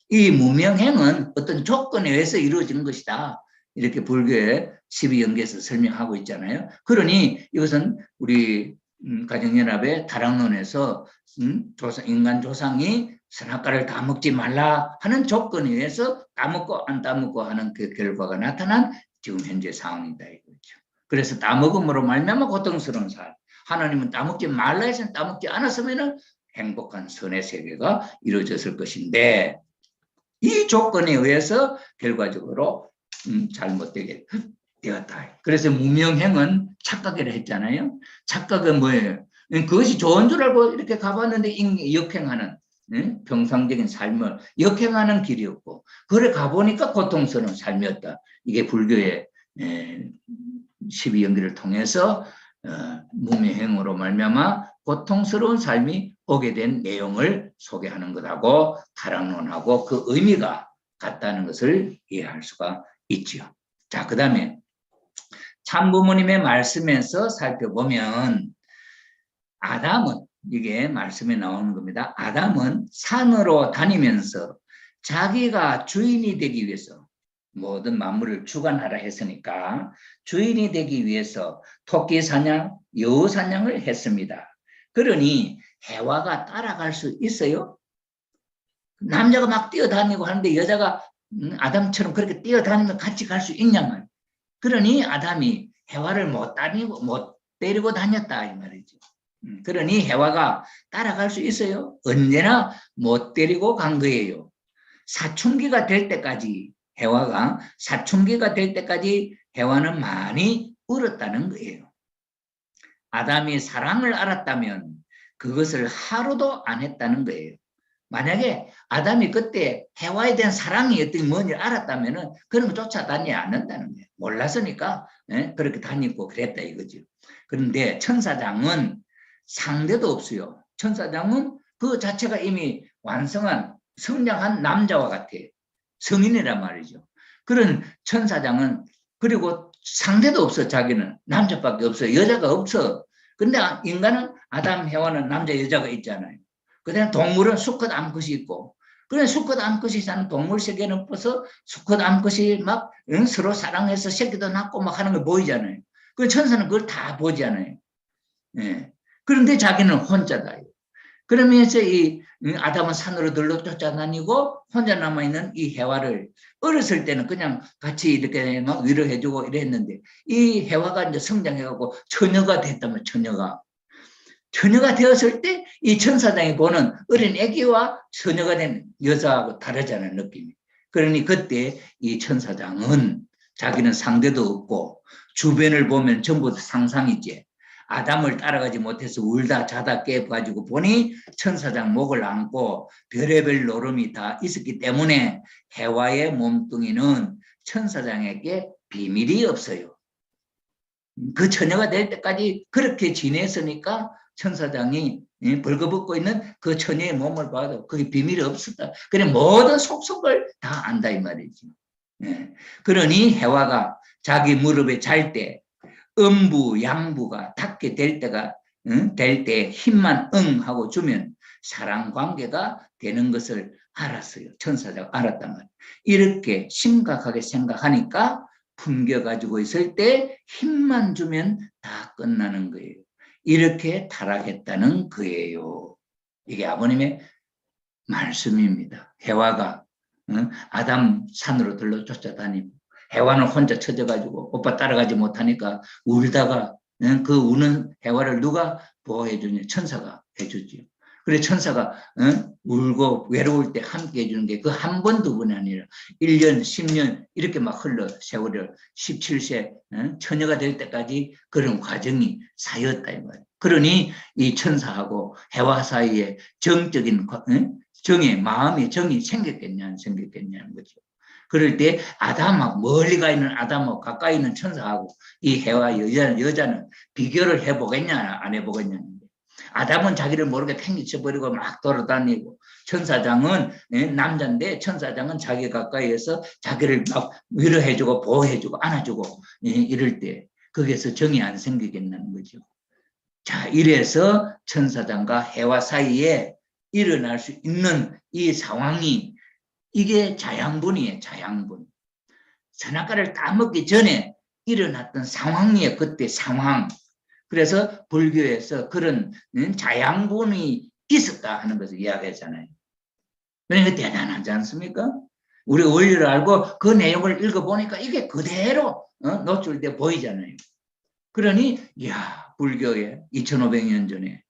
이 무명행은 어떤 조건에 의해서 이루어진 것이다. 이렇게 불교의 12연계에서 설명하고 있잖아요. 그러니 이것은 우리 가정연합의 타락론에서 인간 조상이 선악과를 다 먹지 말라 하는 조건에 의해서 따먹고 안 따먹고 하는 그 결과가 나타난 지금 현재 상황이다 이거죠. 그래서 따먹음으로 말미암아 고통스러운 삶. 하나님은 따먹지 말라 해서 따먹지 않았으면 행복한 선의 세계가 이루어졌을 것인데 이 조건에 의해서 결과적으로 잘못되게 되었다. 그래서 무명행은 착각이라 했잖아요. 착각은 뭐예요? 그것이 좋은 줄 알고 이렇게 가봤는데 역행하는 평상적인 삶을 역행하는 길이었고 그래 가보니까 고통스러운 삶이었다. 이게 불교의 12연기를 통해서 무명행으로 말미암아 고통스러운 삶이 오게 된 내용을 소개하는 것하고 타락론하고 그 의미가 같다는 것을 이해할 수가 있죠. 자, 그 다음에 참부모님의 말씀에서 살펴보면 아담은 이게 말씀에 나오는 겁니다. 아담은 산으로 다니면서 자기가 주인이 되기 위해서 모든 만물을 주관하라 했으니까 주인이 되기 위해서 토끼 사냥, 여우 사냥을 했습니다. 그러니 해와가 따라갈 수 있어요? 남자가 막 뛰어다니고 하는데 여자가 아담처럼 그렇게 뛰어다니면 같이 갈 수 있냐면, 그러니 아담이 해와를 못 데리고 다녔다 이 말이죠. 그러니 해와가 따라갈 수 있어요? 언제나 못 데리고 간 거예요. 사춘기가 될 때까지 해와가 사춘기가 될 때까지 해와는 많이 울었다는 거예요. 아담이 사랑을 알았다면 그것을 하루도 안 했다는 거예요. 만약에 아담이 그때 해와에 대한 사랑이 어떤 뭔지 알았다면 그런 거 쫓아다니지 않는다는 거예요. 몰랐으니까 그렇게 다니고 그랬다 이거죠. 그런데 천사장은 상대도 없어요. 천사장은 그 자체가 이미 완성한 성장한 남자와 같아요. 성인이란 말이죠. 그런 천사장은 그리고 상대도 없어. 자기는 남자밖에 없어요. 여자가 없어. 근데 인간은 아담, 해와는 남자, 여자가 있잖아요. 그다음에 동물은 수컷, 암컷이 있고, 그래 수컷, 암컷이 사는 동물 세계는 벌써 수컷, 암컷이 막 서로 사랑해서 새끼도 낳고 막 하는 거 보이잖아요. 그 천사는 그걸 다 보잖아요. 예. 그런데 자기는 혼자다. 그러면서 이 아담은 산으로 들러 쫓아다니고 혼자 남아있는 이 해와를 어렸을 때는 그냥 같이 이렇게 막 위로해주고 이랬는데 이 해와가 이제 성장해가고 처녀가 됐다면 처녀가 되었을 때 이 천사장이 보는 어린 아기와 처녀가 된 여자하고 다르잖아요, 느낌이. 그러니 그때 이 천사장은 자기는 상대도 없고 주변을 보면 전부 상상이지. 아담을 따라가지 못해서 울다 자다 깨가지고 보니 천사장 목을 안고 별의별 노름이 다 있었기 때문에 해와의 몸뚱이는 천사장에게 비밀이 없어요. 그 처녀가 될 때까지 그렇게 지냈으니까 천사장이 벌거벗고 있는 그 처녀의 몸을 봐도 그게 비밀이 없었다. 그래 모든 속속을 다 안다 이 말이죠. 그러니 해와가 자기 무릎에 잘 때 음부, 양부가 닿게 될 때 힘만 응 하고 주면 사랑 관계가 되는 것을 알았어요. 천사자가 알았단 말이에요. 이렇게 심각하게 생각하니까 품겨가지고 있을 때 힘만 주면 다 끝나는 거예요. 이렇게 타락했다는 거예요. 이게 아버님의 말씀입니다. 해와가 아담 산으로 들러 쫓아다니고 해와는 혼자 쳐져가지고 오빠 따라가지 못하니까 울다가 그 우는 해와를 누가 보호해주냐? 천사가 해주죠. 그래 천사가 울고 외로울 때 함께 해주는 게 그 한 번, 두 번이 아니라 1년, 10년 이렇게 막 흘러 세월을 17세 처녀가 될 때까지 그런 과정이 쌓였다 이 말이에요. 그러니 이 천사하고 해와 사이에 정적인 정의, 마음의 정이 생겼겠냐 안 생겼겠냐는 거죠. 그럴 때 아담하고 멀리 가 있는 아담하고 가까이 있는 천사하고 이 해와 여자는 비교를 해보겠냐 안 해보겠냐는 거예요. 아담은 자기를 모르게 팽개쳐버리고 막 돌아다니고 천사장은 남자인데 천사장은 자기 가까이에서 자기를 막 위로해주고 보호해주고 안아주고 이럴 때 거기에서 정이 안 생기겠냐는 거죠. 자, 이래서 천사장과 해와 사이에 일어날 수 있는 이 상황이 이게 자양분이에요. 자양분. 선악과를 따먹기 전에 일어났던 상황이에요. 그때 상황. 그래서 불교에서 그런 자양분이 있었다 하는 것을 이야기했잖아요. 그러니까 대단하지 않습니까? 우리 원리를 알고 그 내용을 읽어보니까 이게 그대로 노출돼 보이잖아요. 그러니 이야 불교에 2500년 전에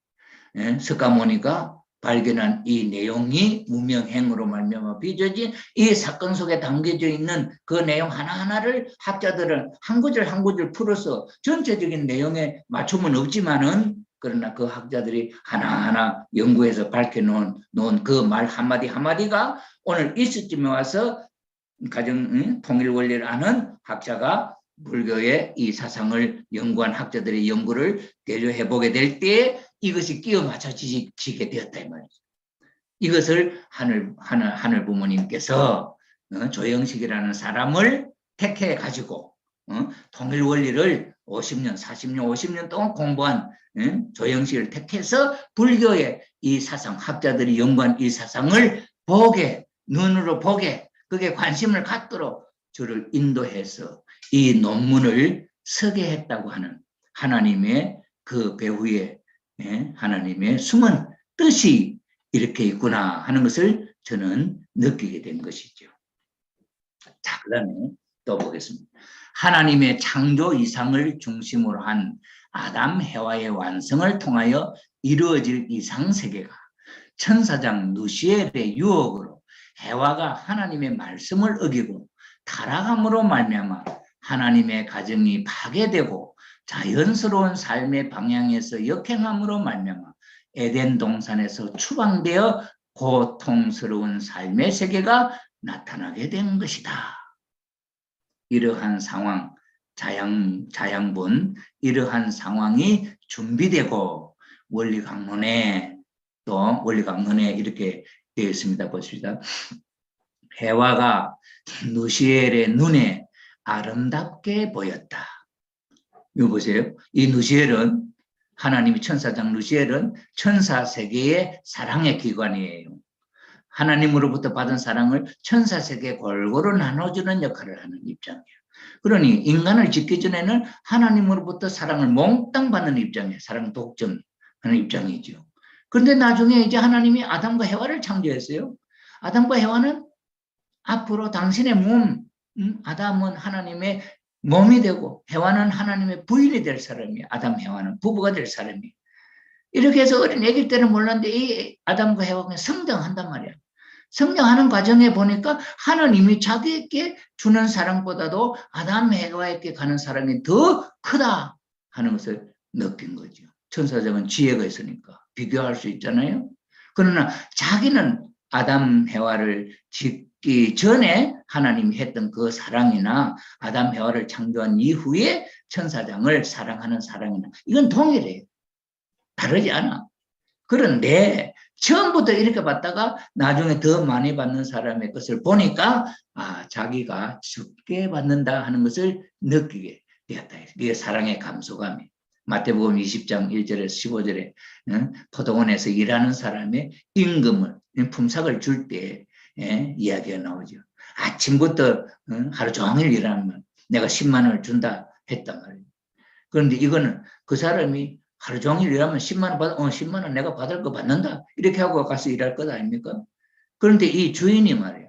석가모니가 발견한 이 내용이 무명행으로 말미암아 빚어진 이 사건 속에 담겨져 있는 그 내용 하나하나를 학자들은 한 구절 한 구절 풀어서 전체적인 내용에 맞춤은 없지만은 그러나 그 학자들이 하나하나 연구해서 밝혀놓은 그 말 한마디 한마디가 오늘 이때쯤에 와서 가정 통일 원리를 아는 학자가 불교의 이 사상을 연구한 학자들의 연구를 대조해보게 될 때 이것이 끼워 맞춰지게 되었다 이 말이죠. 이것을 하늘 부모님께서 조영식이라는 사람을 택해 가지고 통일 원리를 50년, 40년, 50년 동안 공부한 조영식을 택해서 불교의 이 사상, 학자들이 연구한 이 사상을 눈으로 보게, 그게 관심을 갖도록 저를 인도해서 이 논문을 쓰게 했다고 하는 하나님의 그 배후에 하나님의 숨은 뜻이 이렇게 있구나 하는 것을 저는 느끼게 된 것이죠. 자, 그 다음에 또 보겠습니다. 하나님의 창조 이상을 중심으로 한 아담 해와의 완성을 통하여 이루어질 이상세계가 천사장 누시엘의 유혹으로 해와가 하나님의 말씀을 어기고 타락함으로 말미암아 하나님의 가정이 파괴되고 자연스러운 삶의 방향에서 역행함으로 말미암아 에덴 동산에서 추방되어 고통스러운 삶의 세계가 나타나게 된 것이다. 이러한 상황, 자양분, 이러한 상황이 준비되고 원리강론에 이렇게 되어 있습니다. 보십시다. 해와가 누시엘의 눈에 아름답게 보였다. 이거 보세요. 이 누시엘은 하나님의 천사장 누시엘은 천사 세계의 사랑의 기관이에요. 하나님으로부터 받은 사랑을 천사 세계에 골고루 나눠주는 역할을 하는 입장이에요. 그러니 인간을 짓기 전에는 하나님으로부터 사랑을 몽땅 받는 입장이에요. 사랑 독점하는 입장이죠. 그런데 나중에 이제 하나님이 아담과 해와를 창조했어요. 아담과 해와는 앞으로 당신의 몸, 아담은 하나님의 몸이 되고 해와는 하나님의 부인이 될 사람이에요. 아담, 해와는 부부가 될 사람이에요. 이렇게 해서 어린 애기 때는 몰랐는데 이 아담과 해와가 성장한단 말이야. 성장하는 과정에 보니까 하나님이 자기에게 주는 사랑보다도 아담, 해와에게 가는 사랑이 더 크다 하는 것을 느낀 거죠. 천사장은 지혜가 있으니까 비교할 수 있잖아요. 그러나 자기는 아담, 해와를 짓기 전에 하나님이 했던 그 사랑이나 아담, 해와를 창조한 이후에 천사장을 사랑하는 사랑이나 이건 동일해요. 다르지 않아. 그런데 처음부터 이렇게 받다가 나중에 더 많이 받는 사람의 것을 보니까 자기가 적게 받는다 하는 것을 느끼게 되었다. 이게 사랑의 감소감이. 마태복음 20장 1절에서 15절에 포도원에서 일하는 사람의 임금을 품삯을 줄 때 이야기가 나오죠. 아침부터 하루 종일 일하면 내가 10만 원을 준다 했단 말이에요. 그런데 이거는 그 사람이 하루 종일 일하면 10만 원 10만 원 내가 받을 거 받는다. 이렇게 하고 가서 일할 것 아닙니까? 그런데 이 주인이 말이야.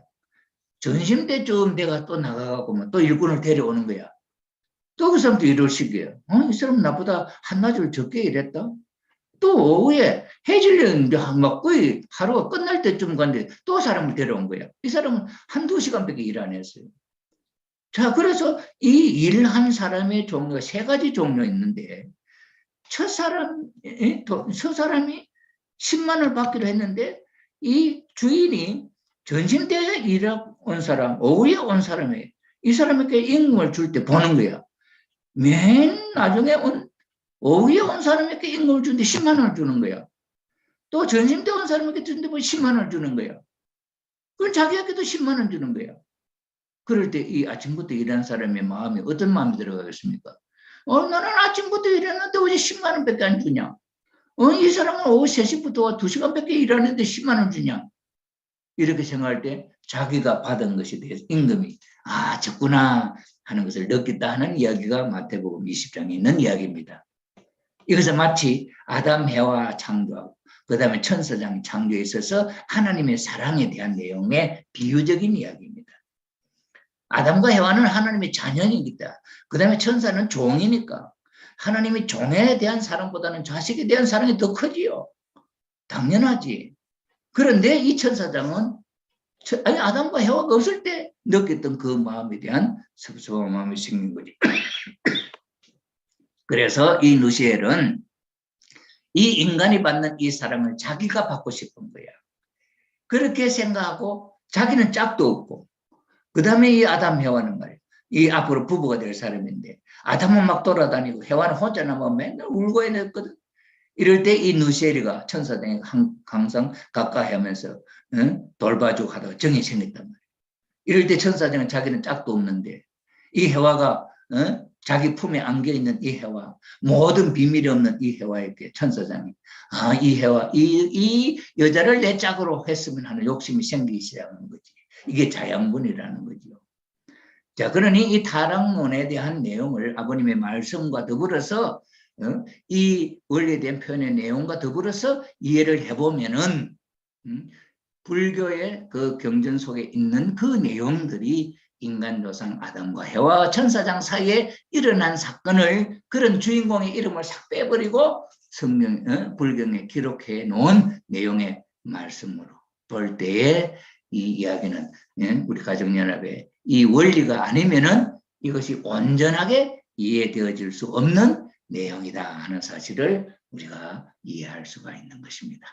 점심 때쯤 내가 또 나가고 또 일꾼을 데려오는 거야. 또 그 사람도 이럴 식이에요. 이 사람 나보다 한나절 적게 일했다. 또 오후에 해질녘 막 거의 하루가 끝날 때쯤 갔는데 또 사람을 데려온 거야. 이 사람은 한두 시간밖에 일 안 했어요. 자, 그래서 이 일한 사람의 종류가 세 가지 종류 있는데 첫 사람이 10만 원을 받기로 했는데 이 주인이 점심 때 일하고 온 사람, 오후에 온 사람이 이 사람에게 임금을 줄 때 보는 거야. 맨 나중에 오후에 온 사람에게 임금을 주는데 10만 원을 주는 거야. 또 점심 때 온 사람에게 주는데 10만 원을 주는 거야. 그럼 자기에게도 10만 원 주는 거야. 그럴 때 이 아침부터 일하는 사람의 마음이 어떤 마음이 들어가겠습니까? 너는 아침부터 일했는데 왜 10만 원밖에 안 주냐? 이 사람은 오후 3시부터 2시간밖에 일하는데 10만 원 주냐? 이렇게 생각할 때 자기가 받은 것에 대해서 임금이 적구나 하는 것을 느꼈다 하는 이야기가 마태복음 20장에 있는 이야기입니다. 이것은 마치 아담, 해와 창조하고 그 다음에 천사장 창조에 있어서 하나님의 사랑에 대한 내용의 비유적인 이야기입니다. 아담과 해와는 하나님의 자녀이니까 그 다음에 천사는 종이니까 하나님이 종에 대한 사랑보다는 자식에 대한 사랑이 더 크지요. 당연하지. 그런데 이 천사장은 아담과 해와가 없을 때 느꼈던 그 마음에 대한 섭섭한 마음이 생긴 거지. 그래서 이 누시엘은 이 인간이 받는 이 사랑을 자기가 받고 싶은 거야. 그렇게 생각하고 자기는 짝도 없고 그 다음에 이 아담 해와는 말이야. 이 앞으로 부부가 될 사람인데 아담은 막 돌아다니고 해와는 혼자 남아 맨날 울고 해냈거든. 이럴 때 이 누시엘이가 천사장이 항상 가까이 하면서 돌봐주고 하다가 정이 생겼단 말이야. 이럴 때 천사장은 자기는 짝도 없는데 이 해와가 자기 품에 안겨있는 이 해와 모든 비밀이 없는 이 해와에게 천사장이 이 해와 이 여자를 내 짝으로 했으면 하는 욕심이 생기기 시작하는 거지. 이게 자양분이라는 거죠. 자, 그러니 이 타락론에 대한 내용을 아버님의 말씀과 더불어서 이 원리에 대한 표현의 내용과 더불어서 이해를 해보면은 불교의 그 경전 속에 있는 그 내용들이 인간 조상 아담과 해와 천사장 사이에 일어난 사건을 그런 주인공의 이름을 싹 빼버리고 불경에 기록해 놓은 내용의 말씀으로 볼 때에 이 이야기는 우리 가정연합의 이 원리가 아니면은 이것이 온전하게 이해되어질 수 없는 내용이다 하는 사실을 우리가 이해할 수가 있는 것입니다.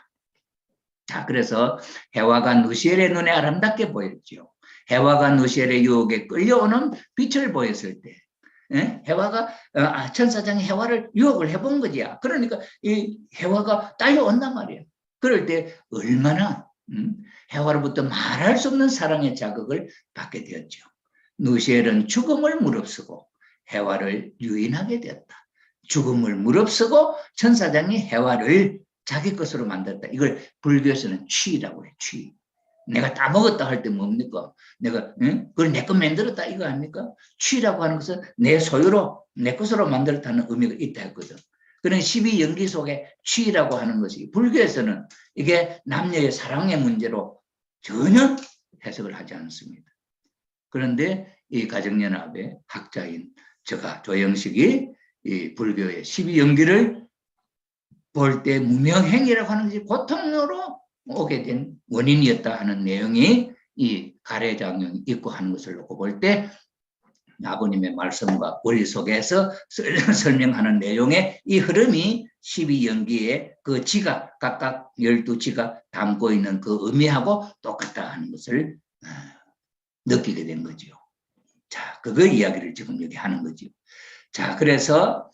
자, 그래서 해와가 누시엘의 눈에 아름답게 보였죠. 해와가 누시엘의 유혹에 끌려오는 빛을 보였을 때 해와가 천사장이 해와를 유혹을 해본 거지. 그러니까 이 해와가 딸려온단 말이에요. 그럴 때 얼마나 해와로부터 말할 수 없는 사랑의 자극을 받게 되었죠. 누시엘은 죽음을 무릅쓰고 해와를 유인하게 되었다. 죽음을 무릅쓰고 천사장이 해와를 자기 것으로 만들었다. 이걸 불교에서는 취라고 해요. 취. 내가 따먹었다 할 때 뭡니까? 내가 그걸 내 것 만들었다 이거 아닙니까? 취라고 하는 것은 내 소유로 내 것으로 만들었다는 의미가 있다 했거든. 그런 12연기 속에 취라고 하는 것이 불교에서는 이게 남녀의 사랑의 문제로 전혀 해석을 하지 않습니다. 그런데 이 가정연합의 학자인 제가 조영식이 이 불교의 12연기를 볼 때 무명행위라고 하는 것이 고통으로 오게 된 원인이었다 하는 내용이 이 가래장경이 있고 하는 것을 놓고 볼 때 아버님의 말씀과 원리 속에서 설명하는 내용의 이 흐름이 12연기의 그 지각, 각각 12지가 담고 있는 그 의미하고 똑같다 하는 것을 느끼게 된 거죠. 자, 그거 이야기를 지금 여기 하는 거죠. 자, 그래서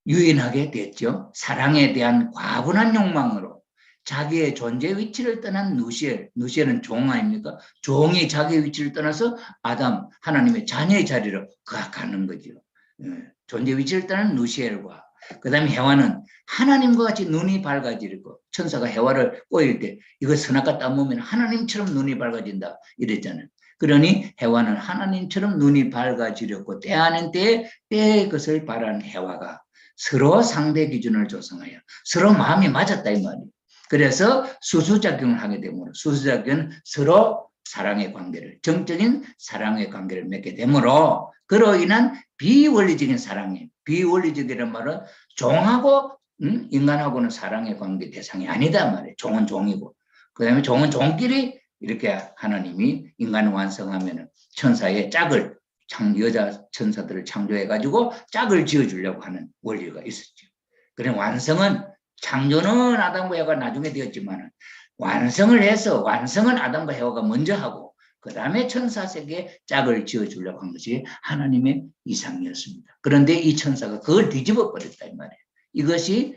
유인하게 됐죠. 사랑에 대한 과분한 욕망으로 자기의 존재 위치를 떠난 누시엘, 누시엘은 종 아닙니까? 종이 자기의 위치를 떠나서 아담, 하나님의 자녀의 자리로 가는 거죠. 존재 위치를 떠난 누시엘과 그 다음에 해와는 하나님과 같이 눈이 밝아지고 천사가 해와를 꼬일 때 이거 선악과 따먹으면 하나님처럼 눈이 밝아진다 이랬잖아요. 그러니 해와는 하나님처럼 눈이 밝아지렸고 때 아닌 때의 것을 바라는 해와가 서로 상대 기준을 조성하여 서로 마음이 맞았다 이 말이에요. 그래서 수수작용을 하게 되므로 수수작용은 서로 사랑의 관계를 정적인 사랑의 관계를 맺게 되므로 그로 인한 비원리적인 사랑이 비원리적이라는 말은 종하고 인간하고는 사랑의 관계 대상이 아니다 말이에요. 종은 종이고 그 다음에 종은 종끼리 이렇게 하나님이 인간을 완성하면 천사의 짝을 여자 천사들을 창조해가지고 짝을 지어주려고 하는 원리가 있었죠. 그래 완성은 창조는 아담과 해와가 나중에 되었지만 완성을 해서 완성은 아담과 해와가 먼저 하고 그 다음에 천사세계에 짝을 지어주려고 한 것이 하나님의 이상이었습니다. 그런데 이 천사가 그걸 뒤집어 버렸다 이 말이에요. 이것이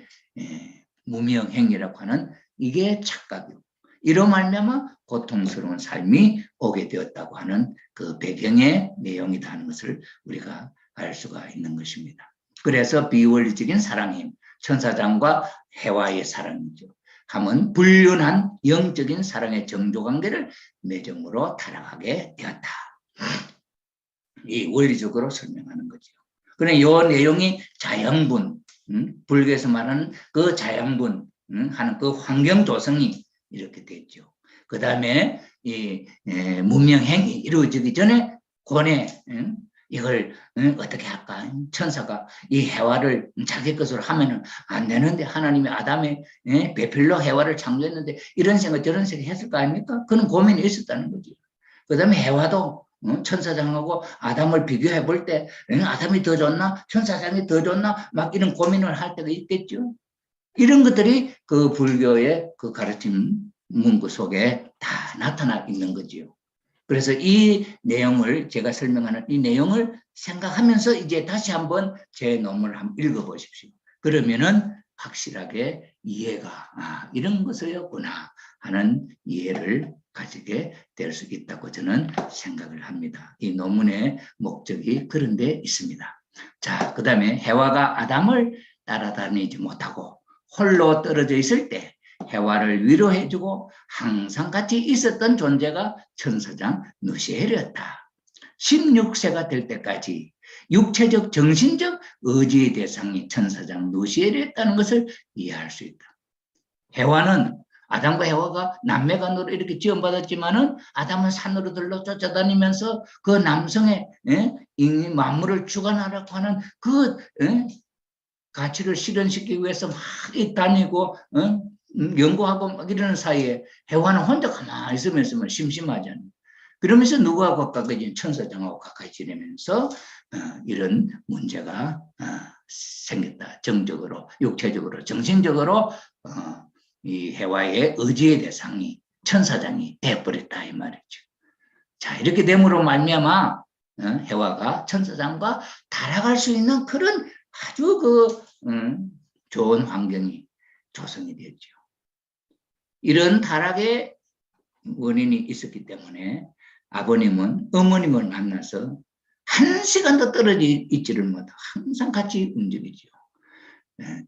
무명행위라고 하는 이게 착각이고 이로 말미암아 고통스러운 삶이 오게 되었다고 하는 그 배경의 내용이다 하는 것을 우리가 알 수가 있는 것입니다. 그래서 비원리적인 사랑임, 천사장과 해와의 사랑이죠. 함은 불륜한 영적인 사랑의 정조관계를 매정으로 타락하게 되었다. 이 원리적으로 설명하는 거죠. 그런데 이 내용이 자연분, 불교에서 말하는 그 자연분 하는 그 환경 조성이 이렇게 됐죠. 그 다음에 이 문명행위 이루어지기 전에 권해 이걸 어떻게 할까? 천사가 이 해와를 자기 것으로 하면은 안 되는데 하나님이 아담의 배필로 해와를 창조했는데 이런 생각 저런 생각 했을 거 아닙니까? 그런 고민이 있었다는 거지. 그 다음에 해와도 천사장하고 아담을 비교해 볼 때 아담이 더 좋나? 천사장이 더 좋나? 막 이런 고민을 할 때가 있겠죠. 이런 것들이 그 불교의 그 가르침 문구 속에 다 나타나 있는 거지요. 그래서 이 내용을 제가 설명하는 이 내용을 생각하면서 이제 다시 한번 제 논문을 한번 읽어보십시오. 그러면은 확실하게 이해가 이런 것이었구나 하는 이해를 가지게 될 수 있다고 저는 생각을 합니다. 이 논문의 목적이 그런 데 있습니다. 자, 그 다음에 해와가 아담을 따라다니지 못하고 홀로 떨어져 있을 때 해와를 위로해주고 항상 같이 있었던 존재가 천사장 누시엘이었다. 16세가 될 때까지 육체적, 정신적 의지의 대상이 천사장 누시엘이었다는 것을 이해할 수 있다. 해와는 아담과 해와가 남매간으로 이렇게 지원받았지만은 아담은 산으로 들러 쫓아다니면서 그 남성의 만물을 주관하라고 하는 그 가치를 실현시키기 위해서 막 다니고 연구하고 막 이러는 사이에 해와는 혼자 가만히 있으면서 심심하잖아요. 그러면서 누구하고 가까이 천사장하고 가까이 지내면서 이런 문제가 생겼다. 정적으로, 육체적으로, 정신적으로 이 해와의 의지의 대상이 천사장이 되어버렸다 이 말이죠. 자, 이렇게 됨으로 말미암아 해와가 천사장과 타락할 수 있는 그런 아주 좋은 환경이 조성이 되었죠. 이런 타락의 원인이 있었기 때문에 아버님은 어머님을 만나서 한 시간도 떨어져 있지를 못하고 항상 같이 움직이죠.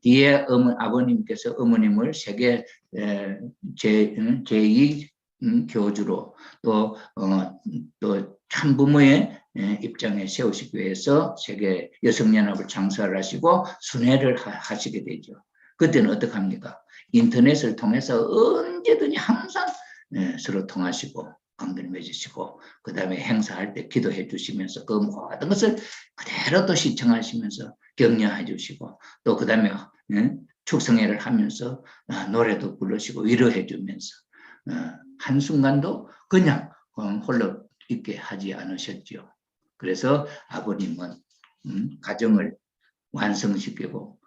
뒤에 아버님께서 어머님을 세계 제2 교주로 또 참부모의 입장에 세우시기 위해서 세계 여성연합을 창설을 하시고 순회를 하시게 되죠. 그때는 어떻게 합니까? 인터넷을 통해서 언제든지 항상 서로 통하시고 관계를 맺으시고 그 다음에 행사할 때 기도해 주시면서 그 모든 것을 그대로 또 시청하시면서 격려해 주시고 또 그 다음에 축성회를 하면서 노래도 부르시고 위로해 주면서 한순간도 그냥 홀로 있게 하지 않으셨죠. 그래서 아버님은 가정을 완성시키고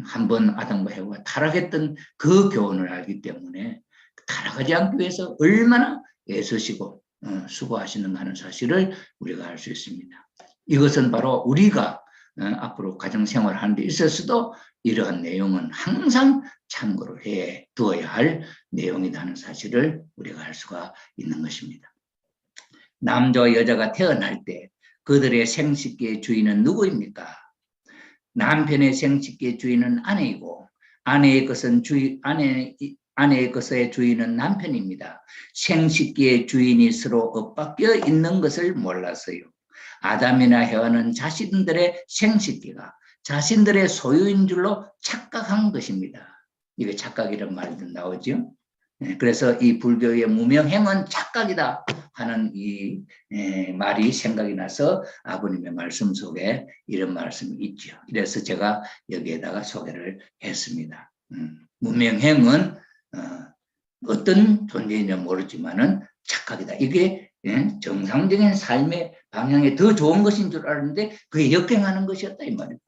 한번 아담과 해와 타락했던 그 교훈을 알기 때문에 타락하지 않기 위해서 얼마나 애쓰시고 수고하시는가 하는 사실을 우리가 알 수 있습니다. 이것은 바로 우리가 앞으로 가정생활을 하는 데 있어서도 이러한 내용은 항상 참고를 해 두어야 할 내용이다 하는 사실을 우리가 알 수가 있는 것입니다. 남자와 여자가 태어날 때 그들의 생식기의 주인은 누구입니까? 남편의 생식기의 주인은 아내이고 아내의 것의 주인은 남편입니다. 생식기의 주인이 서로 엇바뀌어 있는 것을 몰라서요. 아담이나 해와는 자신들의 생식기가 자신들의 소유인 줄로 착각한 것입니다. 이게 착각이라는 말도 나오죠. 그래서 이 불교의 무명행은 착각이다 하는 이 말이 생각이 나서 아버님의 말씀 속에 이런 말씀이 있죠. 그래서 제가 여기에다가 소개를 했습니다. 무명행은 어떤 존재인지 모르지만은 착각이다. 이게 정상적인 삶의 방향에 더 좋은 것인 줄 알았는데 그게 역행하는 것이었다 이 말이고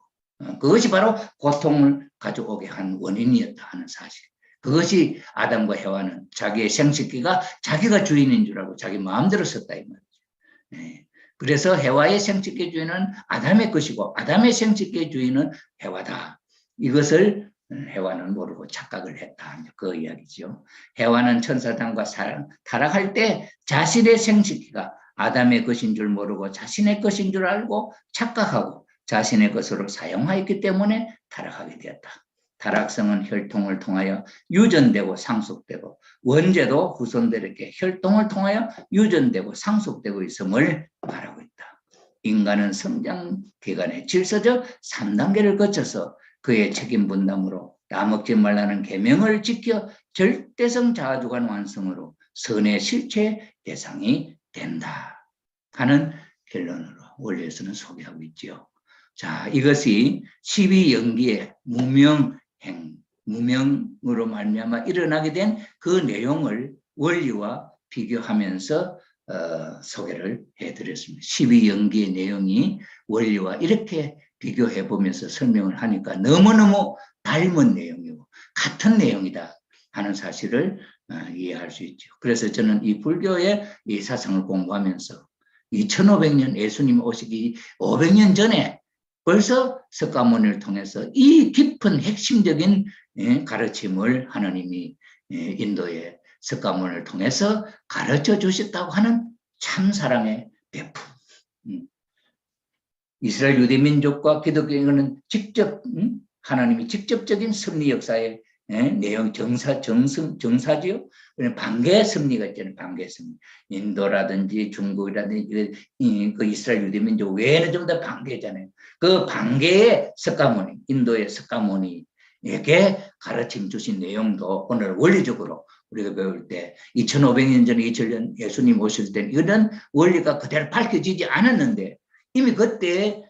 그것이 바로 고통을 가져오게 한 원인이었다 하는 사실. 그것이 아담과 해와는 자기의 생식기가 자기가 주인인 줄 알고 자기 마음대로 썼다 이 말이죠. 그래서 해와의 생식기의 주인은 아담의 것이고 아담의 생식기의 주인은 해와다. 이것을 해와는 모르고 착각을 했다. 그 이야기죠. 해와는 천사장과 타락할 때 자신의 생식기가 아담의 것인 줄 모르고 자신의 것인 줄 알고 착각하고 자신의 것으로 사용하였기 때문에 타락하게 되었다. 타락성은 혈통을 통하여 유전되고 상속되고 원죄도 후손들에게 혈통을 통하여 유전되고 상속되고 있음을 말하고 있다. 인간은 성장 기간의 질서적 3단계를 거쳐서 그의 책임 분담으로 따먹지 말라는 계명을 지켜 절대성 자아주관 완성으로 선의 실체 대상이 된다 하는 결론으로 원리에서는 소개하고 있죠. 자, 이것이 12연기의 무명으로 말미암아 일어나게 된 그 내용을 원리와 비교하면서 소개를 해드렸습니다. 12연기의 내용이 원리와 이렇게 비교해 보면서 설명을 하니까 너무너무 닮은 내용이고 같은 내용이다 하는 사실을 이해할 수 있죠. 그래서 저는 이 불교의 이 사상을 공부하면서 2500년 예수님 오시기 500년 전에 벌써 석가모니를 통해서 이 깊은 핵심적인 가르침을 하나님이 인도의 석가모니를 통해서 가르쳐 주셨다고 하는 참사랑의 베품. 이스라엘 유대민족과 기독교인은 직접 하나님이 직접적인 섭리 역사에 내용 정사지요. 반개 섭리가 있잖아요. 반개 섭리. 인도라든지 중국이라든지 그 이스라엘 유대민족 외에는 좀 더 반개잖아요. 그 반개의 석가모니, 인도의 석가모니에게 가르침 주신 내용도 오늘 원리적으로 우리가 배울 때 2500년 전에 2000년 예수님 오실 때 이런 원리가 그대로 밝혀지지 않았는데 이미 그때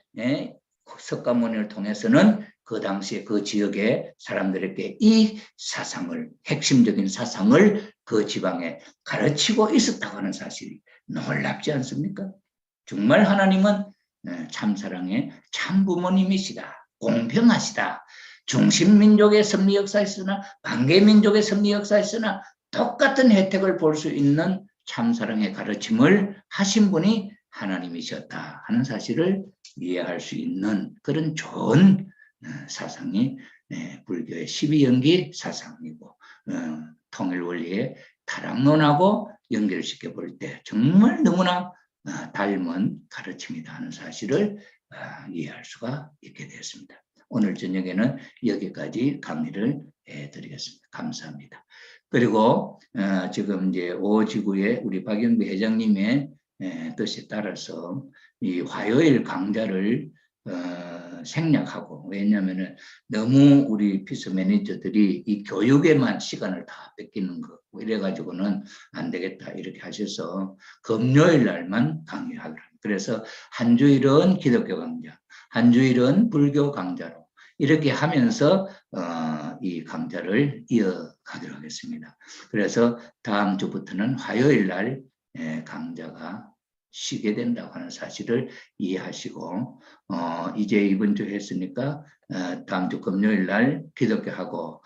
석가모니를 통해서는 그 당시에 그 지역의 사람들에게 이 사상을, 핵심적인 사상을 그 지방에 가르치고 있었다고 하는 사실이 놀랍지 않습니까? 정말 하나님은 참사랑의 참부모님이시다. 공평하시다. 중심민족의 섭리 역사에 있으나 반개민족의 섭리 역사에 있으나 똑같은 혜택을 볼 수 있는 참사랑의 가르침을 하신 분이 하나님이셨다 하는 사실을 이해할 수 있는 그런 좋은 사상이 불교의 12연기 사상이고 통일원리의 타락론하고 연결시켜 볼 때 정말 너무나 닮은 가르침이다 하는 사실을 이해할 수가 있게 되었습니다. 오늘 저녁에는 여기까지 강의를 해드리겠습니다. 감사합니다. 그리고 지금 이제 5지구의 우리 박영배 회장님의 뜻에 따라서 이 화요일 강좌를 생략하고, 왜냐하면 너무 우리 피스 매니저들이 이 교육에만 시간을 다 뺏기는 거 이래가지고는 안 되겠다 이렇게 하셔서 금요일 날만 강의하기로 합니다. 그래서 한 주일은 기독교 강좌, 한 주일은 불교 강좌로 이렇게 하면서 이 강좌를 이어가도록 하겠습니다. 그래서 다음 주부터는 화요일 날 강좌가 쉬게 된다고 하는 사실을 이해하시고 이제 이번 주 했으니까 다음 주 금요일 날 기독교하고